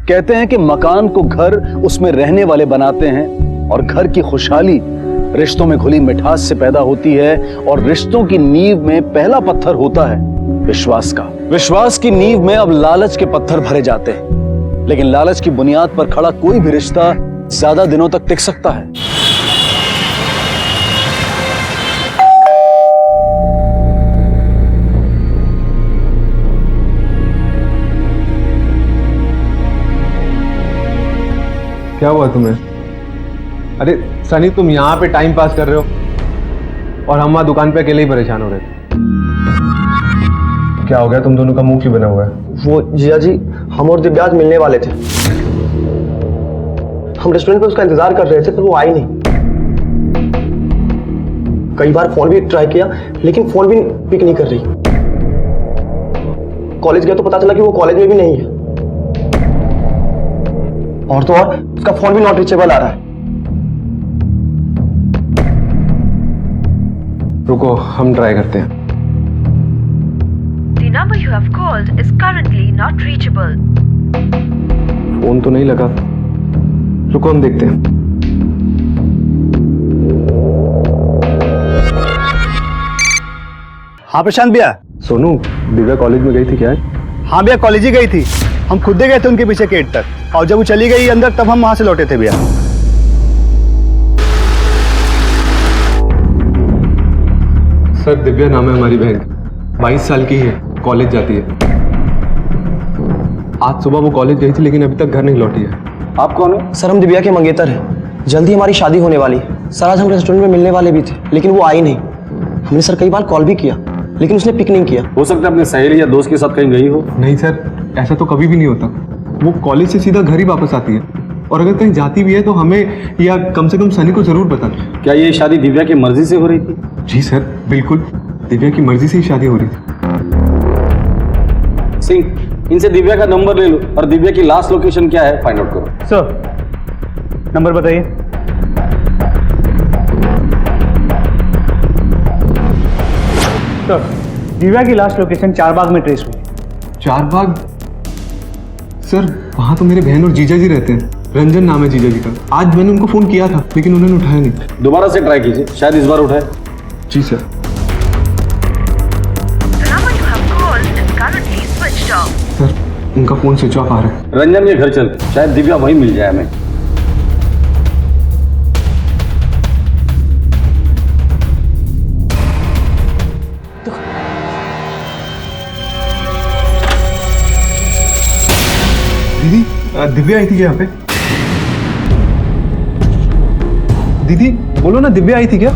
कहते हैं कि मकान को घर उसमें रहने वाले बनाते हैं और घर की खुशहाली रिश्तों में घुली मिठास से पैदा होती है और रिश्तों की नींव में पहला पत्थर होता है विश्वास का। विश्वास की नींव में अब लालच के पत्थर भरे जाते हैं, लेकिन लालच की बुनियाद पर खड़ा कोई भी रिश्ता ज्यादा दिनों तक टिक सकता है। क्या हुआ तुम्हें? अरे सनी, तुम यहाँ पे टाइम पास कर रहे हो और हम वहाँ दुकान पे अकेले ही परेशान हो रहे थे। क्या हो गया? तुम दोनों का मुंह क्यों बना हुआ है? वो जिया जी, हम और दिव्या आज मिलने वाले थे। हम रेस्टोरेंट पे उसका इंतजार कर रहे थे पर वो आई नहीं। कई बार फोन भी ट्राई किया लेकिन फोन भी पिक नहीं कर रही। कॉलेज गया तो पता चला कि वो कॉलेज में भी नहीं है, और तो और उसका फोन भी नॉट रीचेबल आ रहा है। रुको, हम ट्राई करते हैं। The number you have called is currently not reachable. Phone तो नहीं लगा। रुको, हम देखते हैं। हाँ प्रशांत भैया। सोनू, दिव्या कॉलेज में गई थी क्या? हाँ भैया, कॉलेज ही गई थी। हम खुद ही गए थे उनके पीछे गेट तक, और जब वो चली गई अंदर तब हम वहां से लौटे थे भैया। सर, दिव्या नाम है हमारी बहन, 22 साल की है, कॉलेज जाती है। आज सुबह वो कॉलेज गई थी लेकिन अभी तक घर नहीं लौटी है। आप कौन हो? सर, हम दिव्या के मंगेतर हैं। जल्दी हमारी शादी होने वाली है। सर, आज हम रेस्टोरेंट में मिलने वाले भी थे लेकिन वो आई नहीं। हमने सर कई बार कॉल भी किया लेकिन उसने पिक नहीं किया। हो सकता है अपने सहेली या दोस्त के साथ कहीं गई हो। नहीं सर, ऐसा तो कभी भी नहीं होता। वो कॉलेज से सीधा घर ही वापस आती है, और अगर कहीं जाती भी है तो हमें या कम से कम सनी को जरूर बताना। क्या ये शादी दिव्या की मर्जी से हो रही थी? जी सर, बिल्कुल दिव्या की मर्जी से ही शादी हो रही थी। सिंह, इनसे दिव्या का नंबर ले लो और दिव्या की लास्ट लोकेशन क्या है फाइंड आउट करो। सर, नंबर बताइए। सर, दिव्या की लास्ट लोकेशन चारबाग में ट्रेस हुई। चारबाग? सर, वहाँ तो मेरे बहन और जीजा जी रहते हैं। रंजन नाम है जीजा जी का। आज मैंने उनको फोन किया था लेकिन उन्होंने उठाया नहीं। दोबारा से ट्राई कीजिए, शायद इस बार उठाए। जी sir. The number you have called is currently switched off. Sir, उनका फोन स्विच ऑफ आ रहा है। रंजन के घर चलते, शायद दिव्या वहीं मिल जाए हमें। दीदी, दिव्या आई थी क्या यहाँ पे? दीदी बोलो ना, दिव्या आई थी क्या?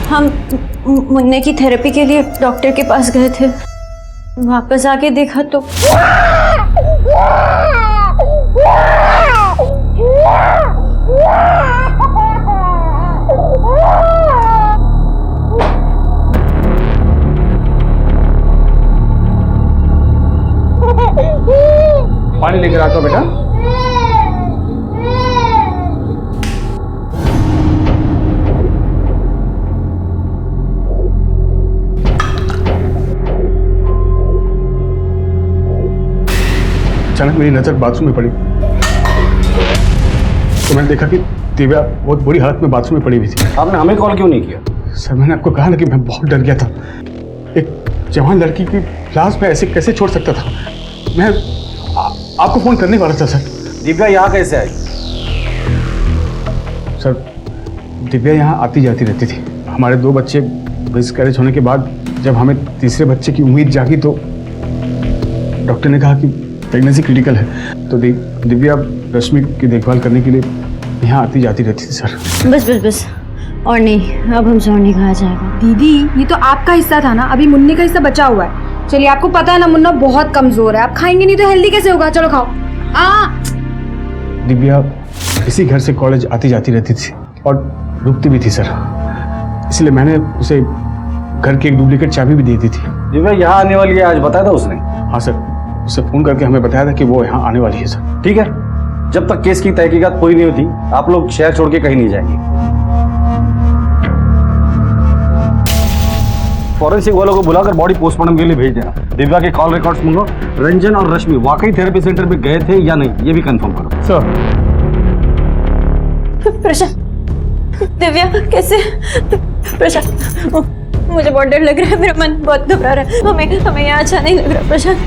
हम मुन्ने की थेरेपी के लिए डॉक्टर के पास गए थे। वापस आके देखा तो पानी लेकर आता हूं बेटा। अचानक मेरी नजर बाथरूम में पड़ी तो मैंने देखा कि दिव्या बहुत बुरी हालत में बाथरूम में पड़ी हुई थी। आपने हमें कॉल क्यों नहीं किया? सर, मैंने आपको कहा ना कि मैं बहुत डर गया था। एक जवान लड़की की लाश में ऐसे कैसे छोड़ सकता था। मैं आपको फोन करने वाला था सर। दिव्या यहाँ कैसे आई? सर, दिव्या यहाँ आती जाती रहती थी। हमारे 2 बच्चे मिसकैरेज होने के बाद जब हमें तीसरे बच्चे की उम्मीद जागी तो डॉक्टर ने कहा कि प्रेगनेंसी क्रिटिकल है, तो दिव्या रश्मि की देखभाल करने के लिए यहाँ आती जाती रहती थी सर। बस बस बस, और नहीं, अब हमसे और नहीं खाया जाएगा। दीदी, ये तो आपका हिस्सा था ना, अभी मुन्ने का हिस्सा बचा हुआ है। चलिए, आपको पता है ना मुन्ना बहुत कमजोर है, आप खाएंगे नहीं तो हेल्दी कैसे होगा। चलो खाओ। दिव्या इसी घर से कॉलेज आती जाती रहती थी और रुकती भी थी सर, इसलिए मैंने उसे घर की एक डुप्लीकेट चाबी भी दे दी थी। दिव्या यहाँ आने वाली है आज बताया था उसने? हाँ सर, उससे फ़ोन करके हमें बताया था कि वो यहाँ आने वाली है सर। ठीक है, जब तक केस की तहकीकात पूरी नहीं होती आप लोग शहर छोड़ के कहीं नहीं जाएंगे। फॉरेंसिक वालों को बुलाकर बॉडी पोस्टमार्टम के लिए भेज देना। दिव्या के कॉल रिकॉर्ड्स मंगो। रंजन और रश्मि वाकई थेरेपी सेंटर पे गए थे या नहीं, ये भी कंफर्म करो। सर प्रशांत, दिव्या कैसे? प्रशांत, मुझे बहुत डर लग रहा है, मेरा मन बहुत घबरा रहा है। हमें यहाँ अच्छा नहीं लग रहा प्रशांत।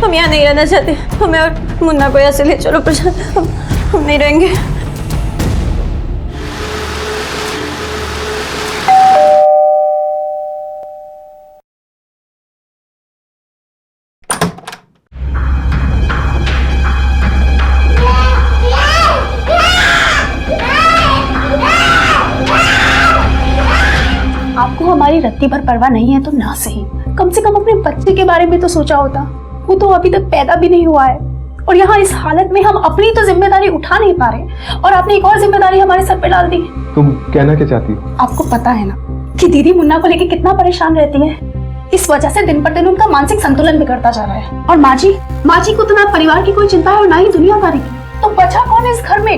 हम यहाँ नहीं रहना चाहते। हमें और मुन्ना को यहाँ से ले चलो प्रशांत। हम नहीं रहेंगे। आपको हमारी रत्ती भर परवाह नहीं है तो ना सही, कम से कम अपने बच्चे के बारे में तो सोचा होता। वो तो अभी तक पैदा भी नहीं हुआ है और यहाँ इस हालत में हम अपनी तो जिम्मेदारी उठा नहीं पा रहे और आपने एक और जिम्मेदारी हमारे सर पे डाल दी। तुम कहना क्या चाहती हो? आपको पता है ना कि दीदी मुन्ना को लेकर कितना परेशान रहती है। इस वजह से दिन पर दिन उनका मानसिक संतुलन बिगड़ता जा रहा है। और माँ जी को तो ना परिवार की कोई चिंता है और ना ही दुनियादारी की। तो बचा कौन है इस घर में?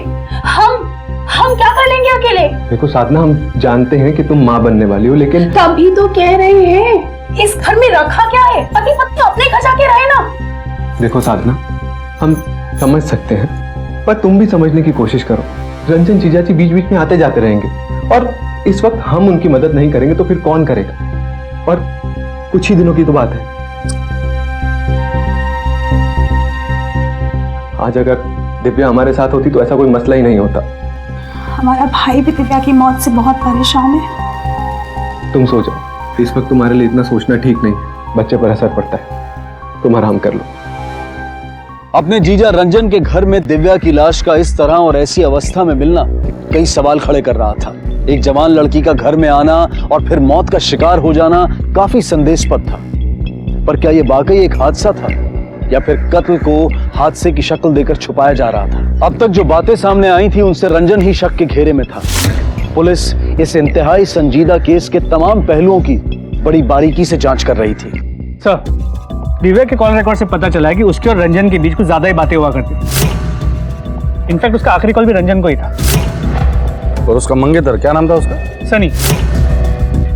हम क्या कर लेंगे अकेले? देखो साधना, हम जानते हैं कि तुम माँ बनने वाली हो, लेकिन तभी तो कह रहे हैं इस घर में रखा क्या है? पति पत्नी अपने घर जाके रहे ना। देखो साधना, हम समझ सकते हैं पर तुम भी समझने की कोशिश करो। रंजन जीजाजी बीच बीच में आते जाते रहेंगे और इस वक्त हम उनकी मदद नहीं करेंगे तो फिर कौन करेगा? और कुछ ही दिनों की तो बात है। आज अगर दिव्या हमारे साथ होती तो ऐसा कोई मसला ही नहीं होता। हमारा भाई भी दिव्या की मौत से बहुत परेशान है। तुम सो जाओ, इस वक्त तुम्हारे लिए इतना सोचना ठीक नहीं है। बच्चे पर असर पड़ता है, तुम आराम कर लो। अपने जीजा रंजन के घर में दिव्या की लाश का इस तरह और ऐसी अवस्था में मिलना कई सवाल खड़े कर रहा था। एक जवान लड़की का घर में आना और फिर मौत का शिकार हो जाना काफी संदेहास्पद था। पर क्या यह वाकई एक हादसा था या फिर कत्ल को हादसे की शक्ल देकर छुपाया जा रहा था? अब तक जो बातें सामने आई थी उनसे रंजन ही शक के घेरे में था। पुलिस इस इंतहाई संजीदा केस के तमाम पहलुओं की बड़ी बारीकी से जांच कर रही थी। सर, दिव्या के कॉल रिकॉर्ड से पता चला है कि उसके और रंजन के बीच कुछ ज्यादा ही बातें हुआ करती थी। इनफैक्ट उसका आखिरी कॉल भी रंजन को ही था। और उसका मंगेतर क्या नाम था उसका? सनी।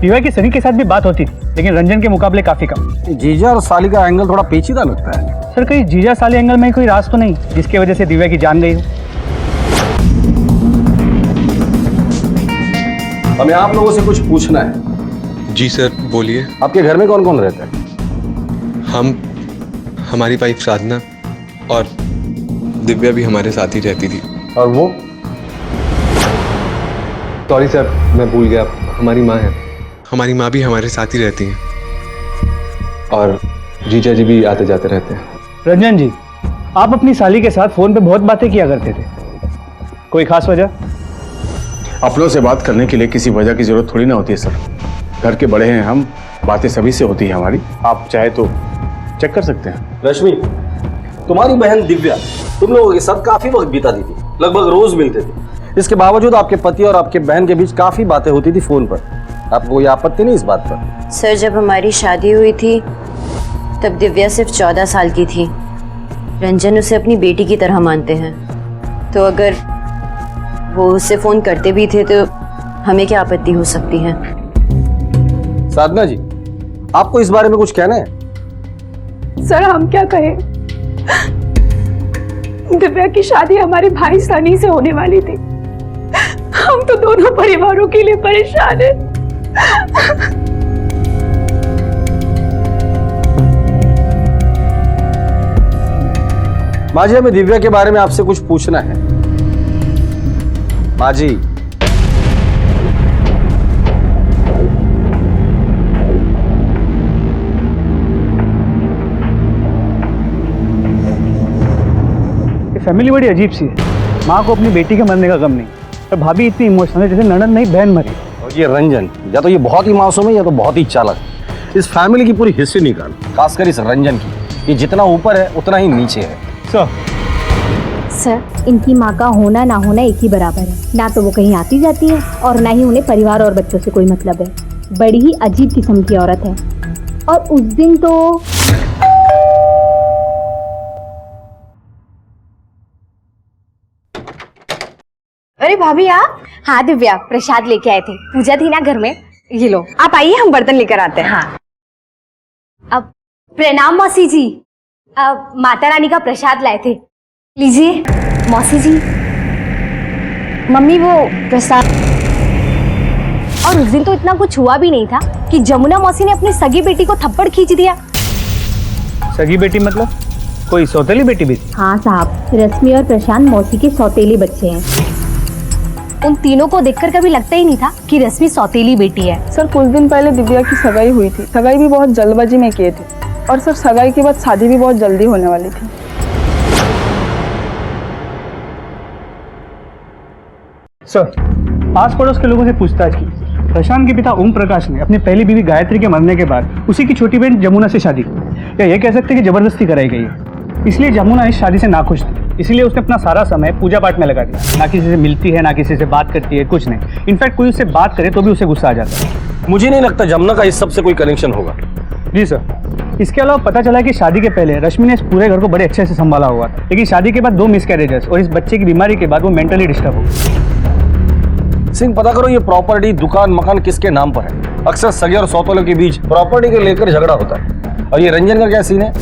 दिव्या की सनी के साथ भी बात होती थी लेकिन रंजन के मुकाबले काफी कम। जीजा और साली का एंगल थोड़ा पेचीदा लगता है। सर, कहीं जीजा साली एंगल में कोई राज तो नहीं जिसकी वजह से दिव्या की जान गई हो? हमें आप लोगों से कुछ पूछना है। जी सर, बोलिए। आपके घर में कौन कौन रहता है? हमारी वाइफ साधना और दिव्या भी हमारे साथ ही रहती थी। और वो? सॉरी सर, मैं भूल गया, हमारी माँ है। हमारी माँ भी हमारे साथ ही रहती हैं। और जीजा जी भी आते जाते रहते हैं। रंजन जी, आप अपनी साली के साथ फोन पे बहुत बातें किया करते थे, कोई खास वजह? अपनों से बात करने के लिए किसी वजह की जरूरत थोड़ी ना होती है सर। घर के बड़े हैं हम, बातें सभी से होती है हमारी। आप चाहे तो चेक कर सकते हैं। रश्मि, तुम्हारी बहन दिव्या तुम लोगों के साथ काफी वक्त बिताती थी, लगभग रोज मिलते थे। इसके बावजूद आपके पति और आपके बहन के बीच काफी बातें होती थी फोन पर। आपको कोई आपत्ति नहीं इस बात पर? सर, जब हमारी शादी हुई थी तब दिव्या सिर्फ 14 साल की थी। रंजन उसे अपनी बेटी की तरह मानते हैं, तो अगर वो उससे फोन करते भी थे तो हमें क्या आपत्ति हो सकती है? साधना जी, आपको इस बारे में कुछ कहना है? सर, हम क्या कहें? दिव्या की शादी हमारे भाई सनी से होने वाली थी। हम तो दोनों परिवारों के लिए परेशान हैं। माँ जी, हमें दिव्या के बारे में आपसे कुछ पूछना है। माँ जी, फैमिली बड़ी अजीब सी है। माँ को अपनी बेटी के मरने का गम नहीं, पर भाभी इतनी इमोशनल है जैसे ननद नहीं बहन मरी। और ये रंजन, या तो ये बहुत ही मासूम है या तो बहुत ही चालाक। इस फैमिली की पूरी हिस्ट्री निकाल, खासकर इस रंजन की। ये जितना ऊपर है उतना ही नीचे है। सर, इनकी माँ का होना ना होना एक ही बराबर है। ना तो वो कहीं आती जाती है और ना ही उन्हें परिवार और बच्चों से कोई मतलब है। बड़ी ही अजीब किस्म की औरत है। और उस दिन तो भाभी आप? हाँ दिव्या, प्रसाद लेके आए थे, पूजा थी ना घर में। ये लो। आप आइए, हम बर्तन लेकर आते हैं। हाँ। अब प्रणाम मौसी जी, अब माता रानी का प्रसाद लाए थे, लीजिए। मौसी जी, मम्मी वो प्रसाद। और उस दिन तो इतना कुछ हुआ भी नहीं था कि जमुना मौसी ने अपनी सगी बेटी को थप्पड़ खींच दिया। सगी बेटी मतलब कोई सौतेली बेटी भी? हाँ साहब, रश्मि और प्रशांत मौसी के सौतेली बच्चे हैं। उन तीनों को देखकर कभी लगता ही नहीं था कि रश्मि सौतेली बेटी है। सर कुछ दिन पहले दिव्या की सगाई हुई थी, सगाई भी बहुत जल्दबाजी में किए थे, और सर सगाई के बाद शादी भी बहुत जल्दी होने वाली थी। सर, आस पड़ोस के लोगों से पूछताछ की, प्रशांत के पिता ओम प्रकाश ने अपनी पहली बीवी गायत्री के मरने के बाद उसी की छोटी बहन जमुना से शादी की, या ये कह सकते हैं कि जबरदस्ती कराई गई है। इसलिए जमुना इस शादी से नाखुश थी, इसलिए उसने अपना सारा समय पूजा पाठ में लगा दिया। ना किसी से मिलती है, ना किसी से बात करती है, कुछ नहीं। इनफैक्ट कोई उससे बात करे तो भी उसे गुस्सा आ जाता है। मुझे नहीं लगता जमुना का इस सब से कोई कनेक्शन होगा। जी सर। इसके अलावा पता चला कि शादी के पहले रश्मि ने इस पूरे घर को बड़े अच्छे से संभाला हुआ था, लेकिन शादी के बाद 2 मिसकैरेजेस और इस बच्चे की बीमारी के बाद वो मेंटली डिस्टर्ब हो गई। सिंह, पता करो ये प्रॉपर्टी, दुकान, मकान किसके नाम पर है। अक्सर सगे और सौतेलों के बीच प्रॉपर्टी के लेकर झगड़ा होता है। और ये रंजन का क्या सीन है?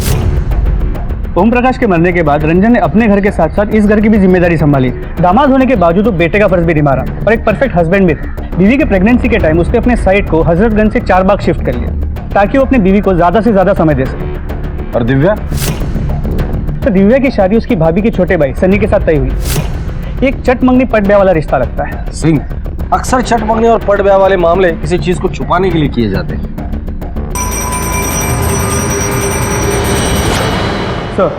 ओम प्रकाश के मरने के बाद रंजन ने अपने घर के साथ साथ इस घर की भी जिम्मेदारी संभाली। दामाद होने के बावजूद वो बेटे का फर्ज भी निभा रहा और एक परफेक्ट हस्बैंड भी था। बीवी के प्रेगनेंसी के टाइम उसने अपने साइट को हजरतगंज से 4 बाग शिफ्ट कर लिया ताकि वो अपनी बीवी को ज्यादा से ज्यादा समय दे सके। और दिव्या? तो दिव्या की शादी उसकी भाभी के छोटे भाई सनी के साथ तय हुई। एक चट मंगनी पट ब्याह वाला रिश्ता लगता है। सिंह, अक्सर चट मंगनी और पट ब्याह वाले मामले किसी चीज को छुपाने के लिए किए जाते हैं। सर,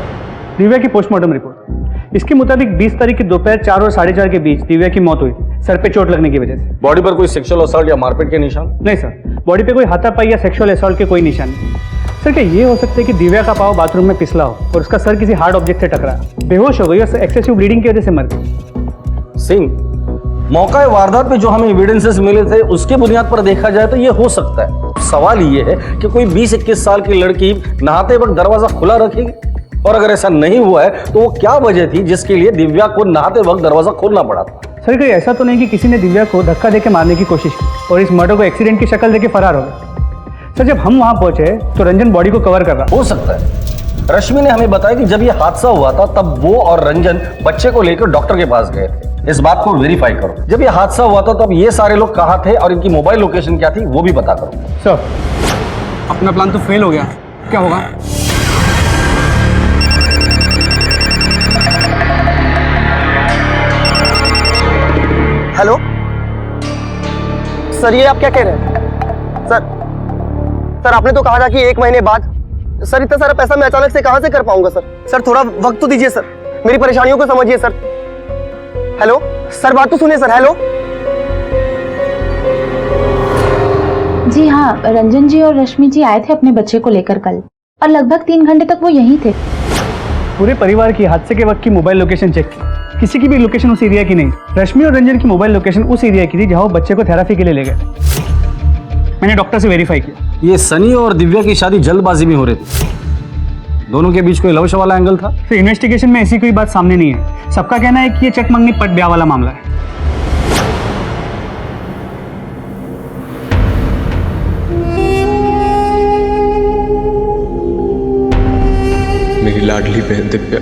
दिव्या की पोस्टमार्टम रिपोर्ट, इसके मुताबिक 20 तारीख की दोपहर 4 और 4:30 के बीच दिव्या की मौत हुई, सर पे चोट लगने की वजह से। बॉडी पर कोई सेक्सुअल असॉल्ट या मारपीट के निशान? नहीं सर, बॉडी पे कोई हाथापाई या सेक्सुअल असॉल्ट के कोई निशान नहीं। सर, क्या ये हो सकता है कि दिव्या का पाँव बाथरूम में फिसला हो और उसका सर किसी हार्ड ऑब्जेक्ट से टकरा, बेहोश हो गई और एक्सेसिव ब्लीडिंग की वजह से मर गई? सिंह, मौका वारदात पे जो हमें एविडेंसेस मिले थे उसके बुनियाद पर देखा जाए तो ये हो सकता है। सवाल ये है कि कोई 20-21 साल की लड़की नहाते वक्त दरवाजा खुला रखेगी, और अगर ऐसा नहीं हुआ है तो वो क्या वजह थी जिसके लिए दिव्या को नहाते वक्त दरवाजा खोलना पड़ा था? सर, कोई ऐसा तो नहीं कि किसी ने दिव्या को धक्का देके मारने की कोशिश की और इस मर्डर को एक्सीडेंट की शक्ल देके फरार हो गए? सर, जब हम वहां पहुंचे तो रंजन बॉडी को कवर कर रहा। हो सकता है। रश्मि ने हमें बताया कि जब ये हादसा हुआ था तब वो और रंजन बच्चे को लेकर डॉक्टर के पास गए थे। इस बात को वेरीफाई करो। जब ये हादसा हुआ था तब ये सारे लोग कहाँ थे और इनकी मोबाइल लोकेशन क्या थी वो भी पता करो। सर, अपना प्लान तो फेल हो गया, क्या होगा? हेलो सर, ये आप क्या कह रहे हैं? सर आपने तो कहा था कि 1 महीने बाद। सर, इतना सारा पैसा मैं अचानक से कहां से कर पाऊंगा सर? थोड़ा वक्त तो दीजिए सर, मेरी परेशानियों को समझिए सर। हेलो सर, बात तो सुनिए सर। हेलो जी हाँ, रंजन जी और रश्मि जी आए थे अपने बच्चे को लेकर कल, और लगभग 3 घंटे तक वो यहीं थे। पूरे परिवार की हादसे के वक्त की मोबाइल लोकेशन चेक की, किसी की भी लोकेशन उस एरिया की नहीं। रश्मि और रंजन की मोबाइल लोकेशन उस एरिया की थी जहां वो बच्चे को थेरेपी के लिए ले गए। मैंने डॉक्टर से वेरीफाई किया। ये सनी और दिव्या की शादी जल्दबाजी में हो रही थी, दोनों के बीच कोई लव वाला एंगल था? तो इन्वेस्टिगेशन में ऐसी कोई बात सामने नहीं है। सबका कहना है कि ये चट मंगनी पट ब्याह वाला मामला है। मेरी लाडली बहन दिव्या,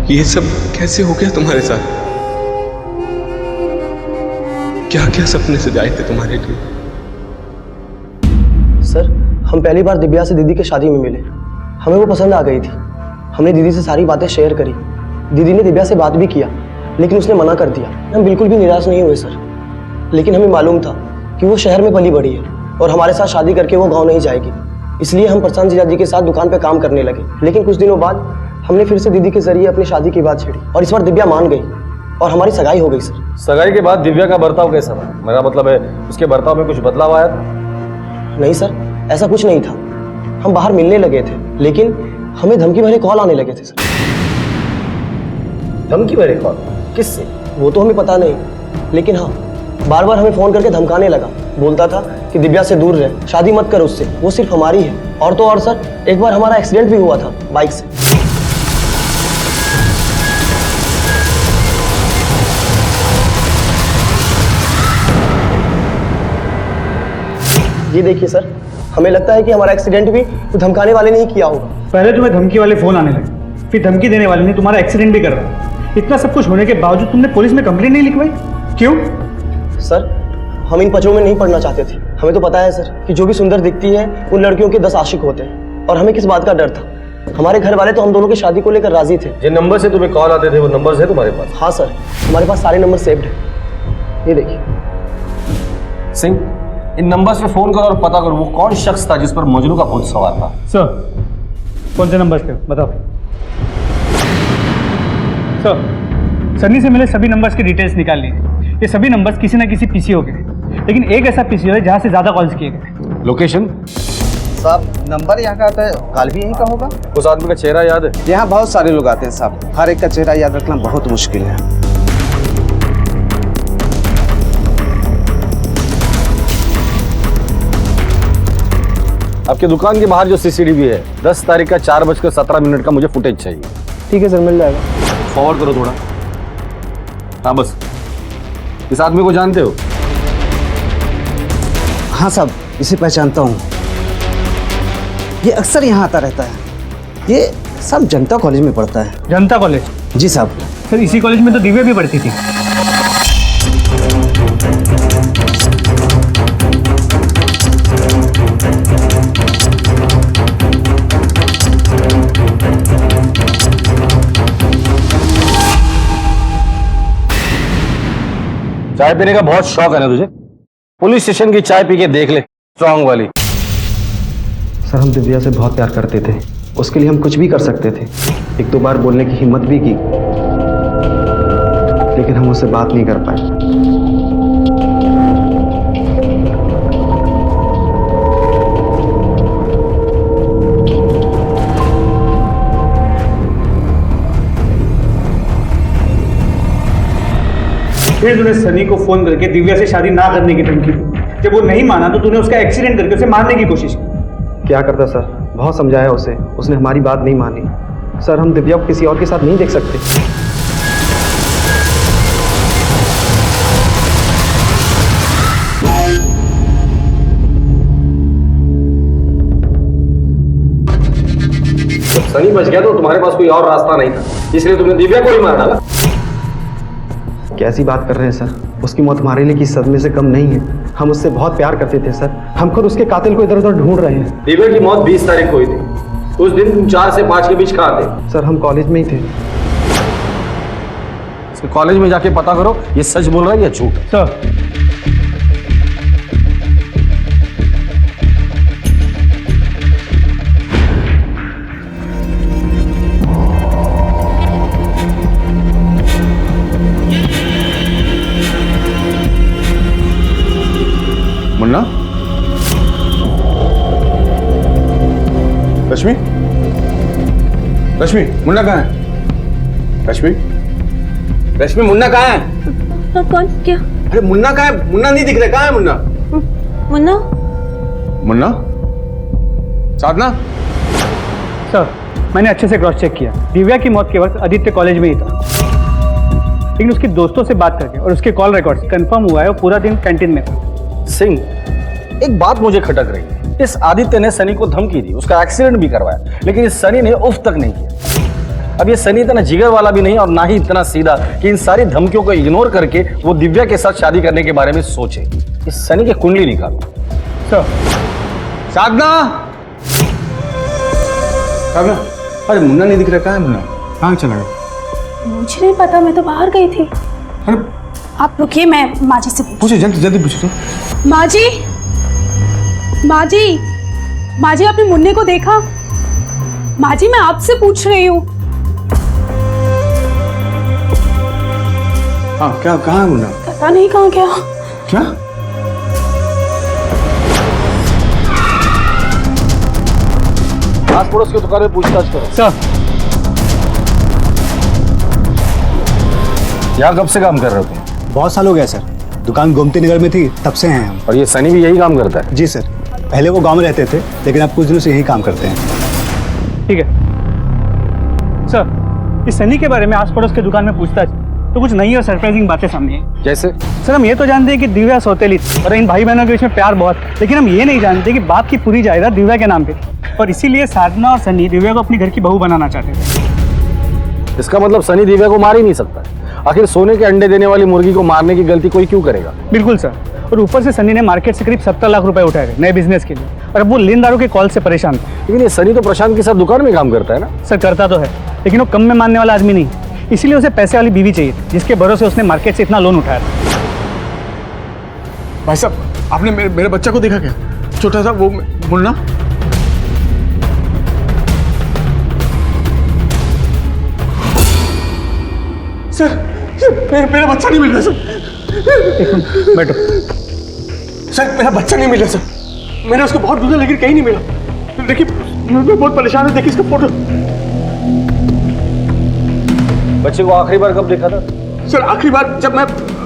ये सब कैसे हो गया तुम्हारे साथ? क्या क्या सपने सजाए थे तुम्हारे लिए? सर, हम पहली बार दिव्या से दीदी की शादी में मिले। हमें वो पसंद आ गई थी। हमने दीदी से सारी बातें शेयर करी। दीदी ने दिव्या से बात भी किया, लेकिन उसने मना कर दिया। हम बिल्कुल भी निराश नहीं हुए सर, लेकिन हमें मालूम था कि वो शहर में पली बड़ी है और हमारे साथ शादी करके वो गाँव नहीं जाएगी। इसलिए हम प्रशांत जीजा जी के साथ दुकान पर काम करने लगे। लेकिन कुछ दिनों बाद हमने फिर से दीदी के जरिए अपनी शादी की बात छेड़ी और इस बार दिव्या मान गई और हमारी सगाई हो गई सर। सगाई के बाद दिव्या का बर्ताव कैसा था? मेरा मतलब है उसके बर्ताव में कुछ बदलाव आया था? नहीं सर, ऐसा कुछ नहीं था। हम बाहर मिलने लगे थे, लेकिन हमें धमकी भरे कॉल आने लगे थे सर। धमकी भरे कॉल? किससे? वो तो हमें पता नहीं, लेकिन हाँ, बार बार हमें फोन करके धमकाने लगा। बोलता था कि दिव्या से दूर रहे, शादी मत कर उससे, वो सिर्फ हमारी है। और तो और सर, एक बार हमारा एक्सीडेंट भी हुआ था बाइक से। ये देखिए सर, हमें लगता है कि हमारा एक्सीडेंट भी तो धमकाने वाले ने ही किया होगा। पहले तुम्हें धमकी वाले फोन आने लगे, फिर धमकी देने वाले ने तुम्हारा एक्सीडेंट भी करवाया। इतना सब कुछ होने के बावजूद तुमने पुलिस में कंप्लेंट नहीं लिखवाई, क्यों? सर, हम इन पचड़ों में नहीं पड़ना चाहते थे। हमें तो पता है सर कि जो भी सुंदर दिखती है उन लड़कियों के 10 आशिक होते हैं, और हमें किस बात का डर था? हमारे घर वाले तो हम दोनों की शादी को लेकर राजी थे। जिन नंबर से तुम्हें कॉल आते थे वो नंबर है तुम्हारे पास? हाँ सर, हमारे पास सारे नंबर सेव्ड है। ये देखिए। सिंह, इन नंबर्स पे फोन करो और पता करो वो कौन शख्स था जिस पर मजनू का भूत सवार था। सर, कौन से नंबर्स पे बताओ। सर, सन्नी से मिले सभी नंबर्स की डिटेल्स निकाल ली। ये सभी नंबर्स किसी ना किसी पीसीओ के, लेकिन एक ऐसा पीसीओ है जहां से ज्यादा कॉल्स किए गए। लोकेशन? साहब, नंबर यहाँ का आता है, कॉल भी यहीं का होगा। उस आदमी का चेहरा याद है? यहाँ बहुत सारे लोग आते हैं साहब, हर एक का चेहरा याद रखना बहुत मुश्किल है। आपकी दुकान के बाहर जो सीसीटीवी है 10 तारीख का 4:17 का मुझे फुटेज चाहिए। ठीक है सर, मिल जाएगा। फॉरवर्ड करो थोड़ा। हाँ बस। इस आदमी को जानते हो? हाँ साहब, इसे पहचानता हूँ, ये अक्सर यहाँ आता रहता है। ये सब जनता कॉलेज में पढ़ता है। जनता कॉलेज? जी साहब। सर, इसी कॉलेज में तो दिव्या भी पढ़ती थी। चाय पीने का बहुत शौक है ना तुझे? पुलिस स्टेशन की चाय पी के देख ले, स्ट्रांग वाली। सर, हम दिव्या से बहुत प्यार करते थे, उसके लिए हम कुछ भी कर सकते थे। 1-2 बार बोलने की हिम्मत भी की, लेकिन हम उससे बात नहीं कर पाए। फिर तूने सनी को फोन करके दिव्या से शादी ना करने की धमकी दी। जब वो नहीं माना तो तूने उसका एक्सीडेंट करके उसे मारने की कोशिश की। क्या करता सर, बहुत समझाया उसे, उसने हमारी बात नहीं मानी। सर, हम दिव्या को किसी और के साथ नहीं देख सकते। सनी बच गया तो तुम्हारे पास कोई और रास्ता नहीं था, इसलिए तुमने दिव्या को ही मार डाला। कैसी बात कर रहे हैं सर, उसकी मौत हमारे लिए किसी सदमे से कम नहीं है। हम उससे बहुत प्यार करते थे सर, हम खुद उसके कातिल को इधर उधर ढूंढ रहे हैं। दिव्या की मौत 20 तारीख को हुई थी। उस दिन तुम 4 से 5 के बीच कहाँ थे? सर, हम कॉलेज में ही थे। इसके कॉलेज में जाके पता करो ये सच बोल रहा है या झूठ। सर, मुन्ना? रश्मि? रश्मि, मुन्ना कहाँ है? रश्मि? रश्मि, मुन्ना कहाँ है? कौन? क्या? अरे मुन्ना कहाँ है? मुन्ना नहीं दिख रहा, कहाँ है मुन्ना? मुन्ना? मुन्ना? साधना? सर, मैंने अच्छे से क्रॉस चेक किया। दिव्या की मौत के वक्त आदित्य कॉलेज में ही था, लेकिन उसके दोस्तों से बात करके और उसके कॉल रिकॉर्ड से कंफर्म हुआ है वो पूरा दिन कैंटीन में था। सिंह, एक बात मुझे खटक रही है। इस आदित्य ने सनी को धमकी दी, उसका एक्सीडेंट भी करवाया, लेकिन इस सनी ने उफ तक नहीं किया। अब ये सनी इतना जिगर वाला भी नहीं और ना ही इतना सीधा कि इन सारी धमकियों को इग्नोर करके वो दिव्या के साथ शादी करने के बारे में सोचे। इस सनी की कुंडली निकालो। सर, साधना? साधना? अरे मुन्ना नहीं दिख रहा, कहाँ है मुन्ना? कहाँ चला गया? मुझे नहीं पता, मैं तो बाहर गई थी। अरे आप रुकिए, मैं माँ जी से पूछो, जल्दी जल्दी पूछो। माँ जी, माँ जी, माँ जी, आपने मुन्ने को देखा? माँ जी, मैं आपसे पूछ रही हूँ। हाँ, क्या, कहाँ है मुन्ना? पता नहीं कहाँ गया। क्या? आस पड़ोस की दुकान में पूछताछ करो। सर, यहाँ कब से काम कर रहे हो तुम? बहुत साल हो गया सर, दुकान गोमती नगर में थी तब से हैं हम। और ये सनी भी यही काम करता है? जी सर, पहले वो गांव में रहते थे, लेकिन अब कुछ दिनों से यही काम करते हैं। ठीक है सर, इस सनी के बारे में आस पड़ोस के दुकान में पूछताछ तो कुछ नई और सरप्राइजिंग बातें सामने आई। जैसे? सर हम ये तो जानते हैं कि दिव्या सौतेली थी और इन भाई बहनों के बीच में प्यार बहुत, लेकिन हम ये नहीं जानते कि बाप की पूरी जायदाद दिव्या के नाम पे थी और इसीलिए साधना और सनी दिव्या को अपनी घर की बहू बनाना चाहते थे। इसका मतलब सनी दिव्या को मार ही नहीं सकता। आखिर सोने के अंडे देने वाली मुर्गी को मारने की गलती कोई क्यों करेगा? बिल्कुल सर, और ऊपर से सनी ने मार्केट से करीब 70 लाख रुपए उठाए थे नए बिजनेस के लिए और अब वो लेनदारों के कॉल से परेशान था। लेकिन ये सनी तो प्रशांत के साथ दुकान में काम करता है ना? सर करता तो है, लेकिन वो कम में मानने वाला आदमी नहीं, इसीलिए उसे पैसे वाली बीवी चाहिए थी जिसके भरोसे उसने मार्केट से इतना लोन उठाया था। भाई साहब आपने मेरे बच्चा को देखा क्या? छोटा सा वो मुन्ना। सर मेरा बच्चा नहीं मिल रहा सर। एक मिनट बैठो। सर मेरा बच्चा नहीं मिल रहा सर, मैंने उसको बहुत ढूंढा लेकिन कहीं नहीं मिला। देखिए मैं बहुत परेशान हूँ, देखिए इसका फोटो। बच्चे को आखिरी बार कब देखा था? सर आखिरी बार जब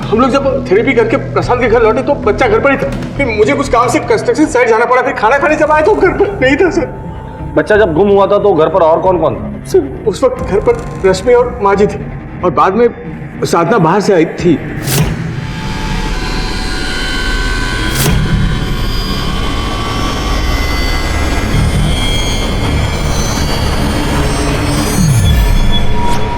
हम लोग जब थेरेपी करके प्रशांत के घर लौटे तो बच्चा घर पर ही था। फिर मुझे कुछ काम से कंस्ट्रक्शन साइट जाना पड़ा, फिर खाना खाने जब आए तो घर पर नहीं था सर। बच्चा जब गुम हुआ था तो घर पर और कौन कौन था? सर उस वक्त घर पर रश्मि और माजी थी और बाद में साधना बाहर से आई थी।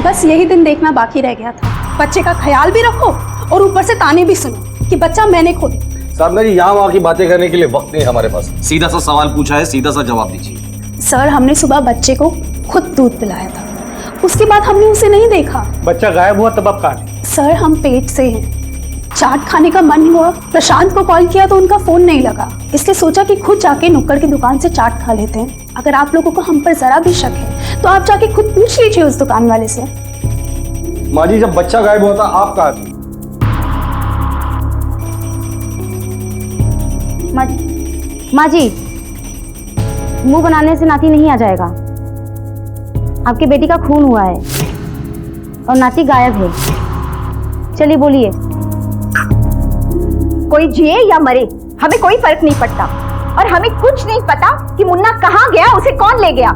बस यही दिन देखना बाकी रह गया था। बच्चे का ख्याल भी रखो और ऊपर से ताने भी सुनो कि बच्चा मैंने खो दिया। साधना जी यहाँ वहाँ की बातें करने के लिए वक्त नहीं हमारे पास। सीधा सा सवाल पूछा है, सीधा सा जवाब दीजिए। सर हमने सुबह बच्चे को खुद दूध पिलाया था, उसके बाद हमने उसे नहीं देखा। बच्चा गायब हुआ तब आप कहाँ? सर हम पेट से हैं, चाट खाने का मन हुआ, प्रशांत को कॉल किया तो उनका फोन नहीं लगा, इसलिए सोचा कि खुद जाके नुक्कड़ की दुकान से चाट खा लेते हैं। अगर आप लोगों को हम पर जरा भी शक है तो आप जाके खुद पूछ लीजिए उस दुकान वाले से। माँ जी जब बच्चा गायब हुआ था आप कहाँ थी? माँ जी मुंह बनाने से नाती नहीं आ जाएगा। आपकी बेटी का खून हुआ है और नाती गायब है। चलिए बोलिए। कोई जिए या मरे हमें कोई फर्क नहीं पड़ता और हमें कुछ नहीं पता कि मुन्ना कहाँ गया, उसे कौन ले गया।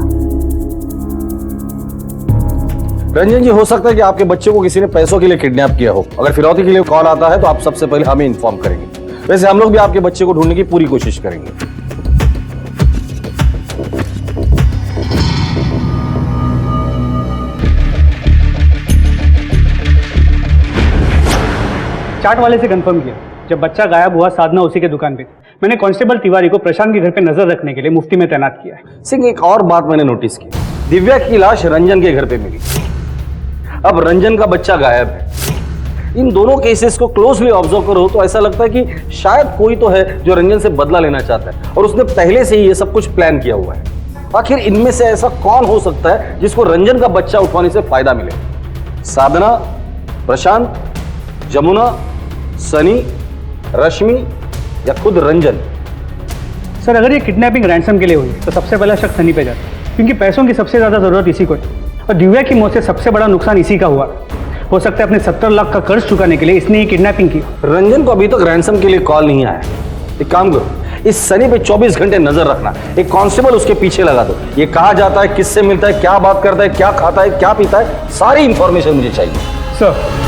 रंजन जी हो सकता है कि आपके बच्चे को किसी ने पैसों के लिए किडनैप किया हो। अगर फिरौती के लिए कॉल आता है तो आप सबसे पहले हमें इन्फॉर्म करेंगे। वैसे हम लोग भी आपके बच्चे को ढूंढने की पूरी कोशिश करेंगे। चाट वाले से कंफर्म किया, जब बच्चा गायब हुआ साधना उसी के दुकान पे थी। मैंने कांस्टेबल तिवारी को प्रशांत के घर पे नजर रखने के लिए मुफ्ती में तैनात किया है। सिंह एक और बात मैंने नोटिस की, दिव्या की लाश रंजन के घर पे मिली। अब रंजन का बच्चा गायब है। इन दोनों केसेस को क्लोजली ऑब्जर्व करो तो ऐसा लगता है कि शायद कोई तो है जो रंजन से बदला लेना चाहता है और उसने पहले से ही ये सब कुछ प्लान किया हुआ है। आखिर इनमें से ऐसा कौन हो सकता है जिसको रंजन का बच्चा उठवाने से फायदा मिले? साधना, प्रशांत, जमुना, सनी, रश्मि या खुद रंजन? सर अगर ये किडनैपिंग रैंसम के लिए हुई तो सबसे पहला शक सनी पे जाता है, क्योंकि पैसों की सबसे ज्यादा जरूरत इसी को है और दिव्या की मौत से सबसे बड़ा नुकसान इसी का हुआ। हो सकता है अपने 70 लाख का कर्ज चुकाने के लिए इसने ये किडनैपिंग की। रंजन को अभी तक रैंसम के लिए कॉल नहीं आया। एक काम करो, इस सनी पे 24 घंटे नजर रखना, एक कांस्टेबल उसके पीछे लगा दो। ये कहाँ जाता है, किससे मिलता है, क्या बात करता है, क्या खाता है, क्या पीता है, सारी इंफॉर्मेशन मुझे चाहिए। सर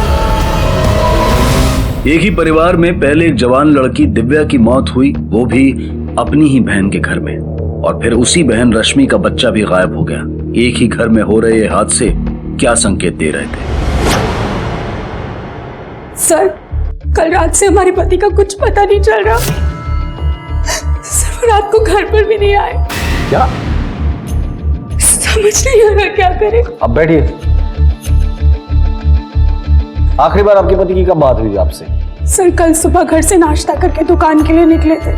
एक ही परिवार में पहले एक जवान लड़की दिव्या की मौत हुई, वो भी अपनी ही बहन के घर में, और फिर उसी बहन रश्मि का बच्चा भी गायब हो गया। एक ही घर में हो रहे ये हादसे क्या संकेत दे रहे थे? सर कल रात से हमारे पति का कुछ पता नहीं चल रहा। सर वो रात को घर पर भी नहीं आए। क्या? समझ नहीं आ रहा क्या करें। अब बैठिए। आखिरी बार आपके पति की कब बात हुई आपसे? सर कल सुबह घर से नाश्ता करके दुकान के लिए निकले थे,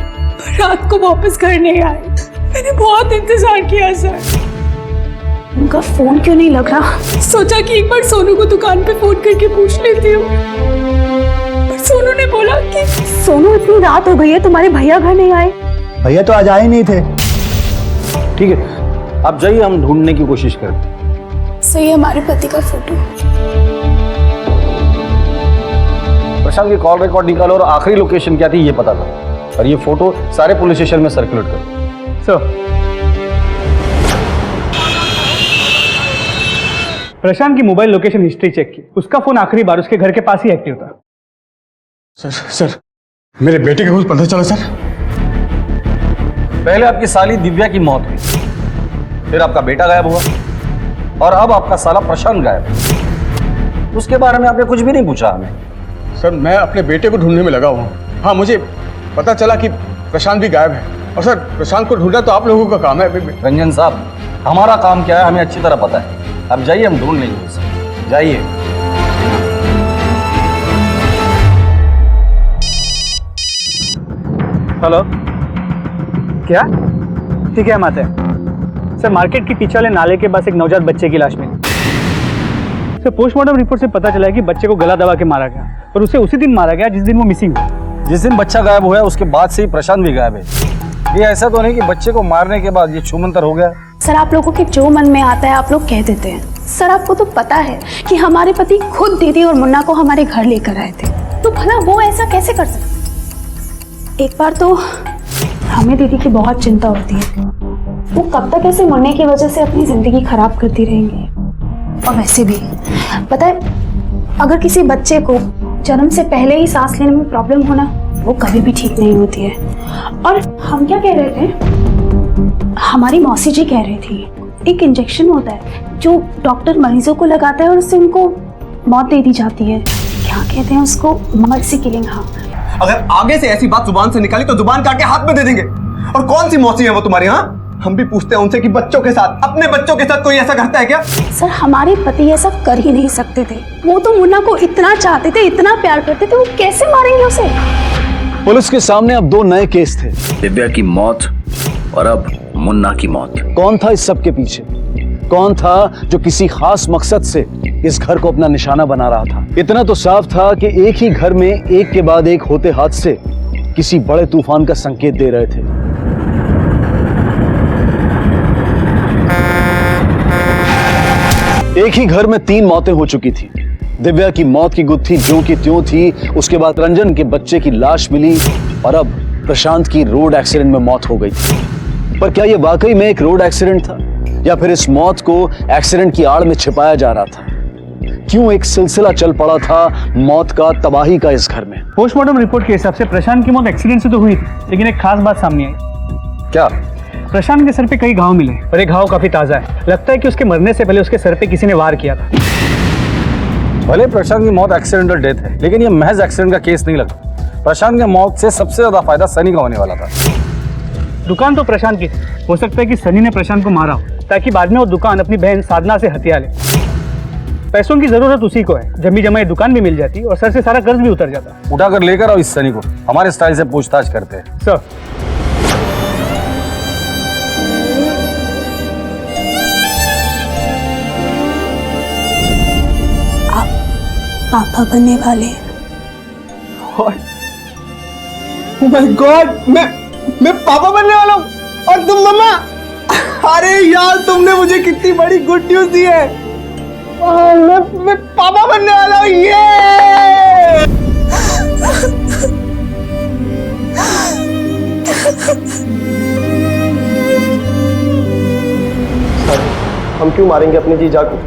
रात को वापस घर नहीं आए। मैंने बहुत इंतजार किया सर, उनका फोन क्यों नहीं लग रहा। सोचा कि एक बार सोनू को दुकान पे फोन करके पूछ लेती हूँ, पर सोनू ने बोला कि सोनू इतनी रात हो गई है, तुम्हारे भैया घर नहीं आए। भैया तो आज आए नहीं थे। ठीक है आप जाइए, हम ढूंढने की कोशिश करें। सही हमारे पति का फोटो। प्रशांत की कॉल रिकॉर्ड निकालो और आखिरी लोकेशन क्या थी ये पता करो, और ये फोटो सारे पुलिस स्टेशन में सर्कुलेट करो। सर प्रशांत की मोबाइल लोकेशन हिस्ट्री चेक की, उसका फोन आखिरी बार उसके घर के पास ही एक्टिव था। सर मेरे बेटे का कुछ पता चला सर? पहले आपकी साली दिव्या की मौत हुई, फिर आपका बेटा गायब हुआ, और अब आपका साला प्रशांत गायब। उसके बारे में आपने कुछ भी नहीं पूछा हमें। सर मैं अपने बेटे को ढूंढने में लगा हुआ हूँ। हाँ, मुझे पता चला कि प्रशांत भी गायब है, और सर प्रशांत को ढूंढना तो आप लोगों का काम है। रंजन साहब, हमारा काम क्या है हमें अच्छी तरह पता है। अब जाइए, हम ढूंढ लेंगे उसे। जाइए। हेलो, क्या? ठीक है, हम आते हैं। सर मार्केट के पीछे वाले नाले के पास एक नवजात बच्चे की लाश मिली। सर पोस्टमार्टम रिपोर्ट से पता चला है कि बच्चे को गला दबा के मारा गया, और उसे उसी दिन मारा गया जिस दिन वो मिसिंग हुआ। जिस दिन बच्चा गायब हुआ उसके बाद से ही प्रशांत भी गायब है। ये ऐसा तो नहीं कि बच्चे को मारने के बाद ये छूमंतर हो गया। सर आप लोगों के जो मन में आता है आप लोग कह देते हैं। सर आपको तो पता है कि हमारे पति खुद दीदी और मुन्ना को हमारे घर लेकर आए थे, तो भला वो ऐसा कैसे कर सकते? एक बार तो हमें दीदी की बहुत चिंता होती है, वो कब तक ऐसे मुन्ने की वजह से अपनी जिंदगी खराब करती रहेंगी। और वैसे भी पता है, अगर किसी बच्चे को जन्म से पहले ही सांस लेने में प्रॉब्लम होना, वो कभी भी ठीक नहीं होती है। और हम क्या कह रहे थे, हमारी मौसी जी कह रही थी एक इंजेक्शन होता है जो डॉक्टर मरीजों को लगाता है और उससे उनको मौत दे दी जाती है। क्या कहते हैं उसको, मर्सी किलिंग। हाँ, अगर आगे से ऐसी बात जुबान से निकाली तो जुबान काट के हाथ में दे देंगे। और कौन सी मौसी है वो तुम्हारी? हाँ, हम भी पूछते हैं उनसे कि बच्चों के साथ, अपने बच्चों के साथ कोई ऐसा करता है क्या? सर हमारे पति ऐसा कर ही नहीं सकते थे। वो तो मुन्ना को इतना चाहते थे, इतना प्यार करते थे, वो कैसे मारेंगे उसे? पुलिस के सामने अब दो नए केस थे, दिव्या की मौत और अब मुन्ना की मौत। कौन था इस सब के पीछे? कौन था जो किसी खास मकसद से इस घर को अपना निशाना बना रहा था? इतना तो साफ था कि एक ही घर में एक के बाद एक होते हादसे किसी बड़े तूफान का संकेत दे रहे थे। एक ही घर में 3 मौतें हो चुकी थी। दिव्या की मौत की गुत्थी ज्यों की त्यों थी, उसके बाद रंजन के बच्चे की लाश मिली, और अब प्रशांत की रोड एक्सीडेंट में मौत हो गई थी। पर क्या यह वाकई में एक रोड एक्सीडेंट था, या फिर इस मौत को एक्सीडेंट की आड़ में छिपाया जा रहा था? क्यों एक सिलसिला चल पड़ा था मौत का, तबाही का इस घर में? पोस्टमार्टम रिपोर्ट के हिसाब से प्रशांत की मौत एक्सीडेंट से तो हुई थी, लेकिन एक खास बात सामने आई। क्या? प्रशांत के सर पे कई घाव मिले, और एक घाव काफी ताजा है। लगता है कि उसके मरने से पहले उसके सर पे किसी ने वार किया था। भले प्रशांत की मौत एक्सीडेंटल डेथ है, लेकिन ये महज एक्सीडेंट का केस नहीं लगता। प्रशांत की मौत से सबसे ज्यादा फायदा सनी का होने वाला था। दुकान तो प्रशांत की थी, हो सकता है कि सनी ने प्रशांत को मारा हो ताकि बाद में वो दुकान अपनी बहन साधना से हथिया ले। पैसों की जरूरत उसी को है, जमी जमाई दुकान भी मिल जाती और सर से सारा कर्ज भी उतर जाता। उठाकर लेकर आओ इस सनी को, हमारे स्टाइल से पूछताछ करते हैं। सर पापा बनने वाले। ओह माय गॉड, मैं पापा बनने वाला हूँ, और तुम मम्मा? अरे यार, तुमने मुझे कितनी बड़ी गुड न्यूज दी है। मैं पापा बनने वाला हूँ। ये सर, हम क्यों मारेंगे अपने जीजा को?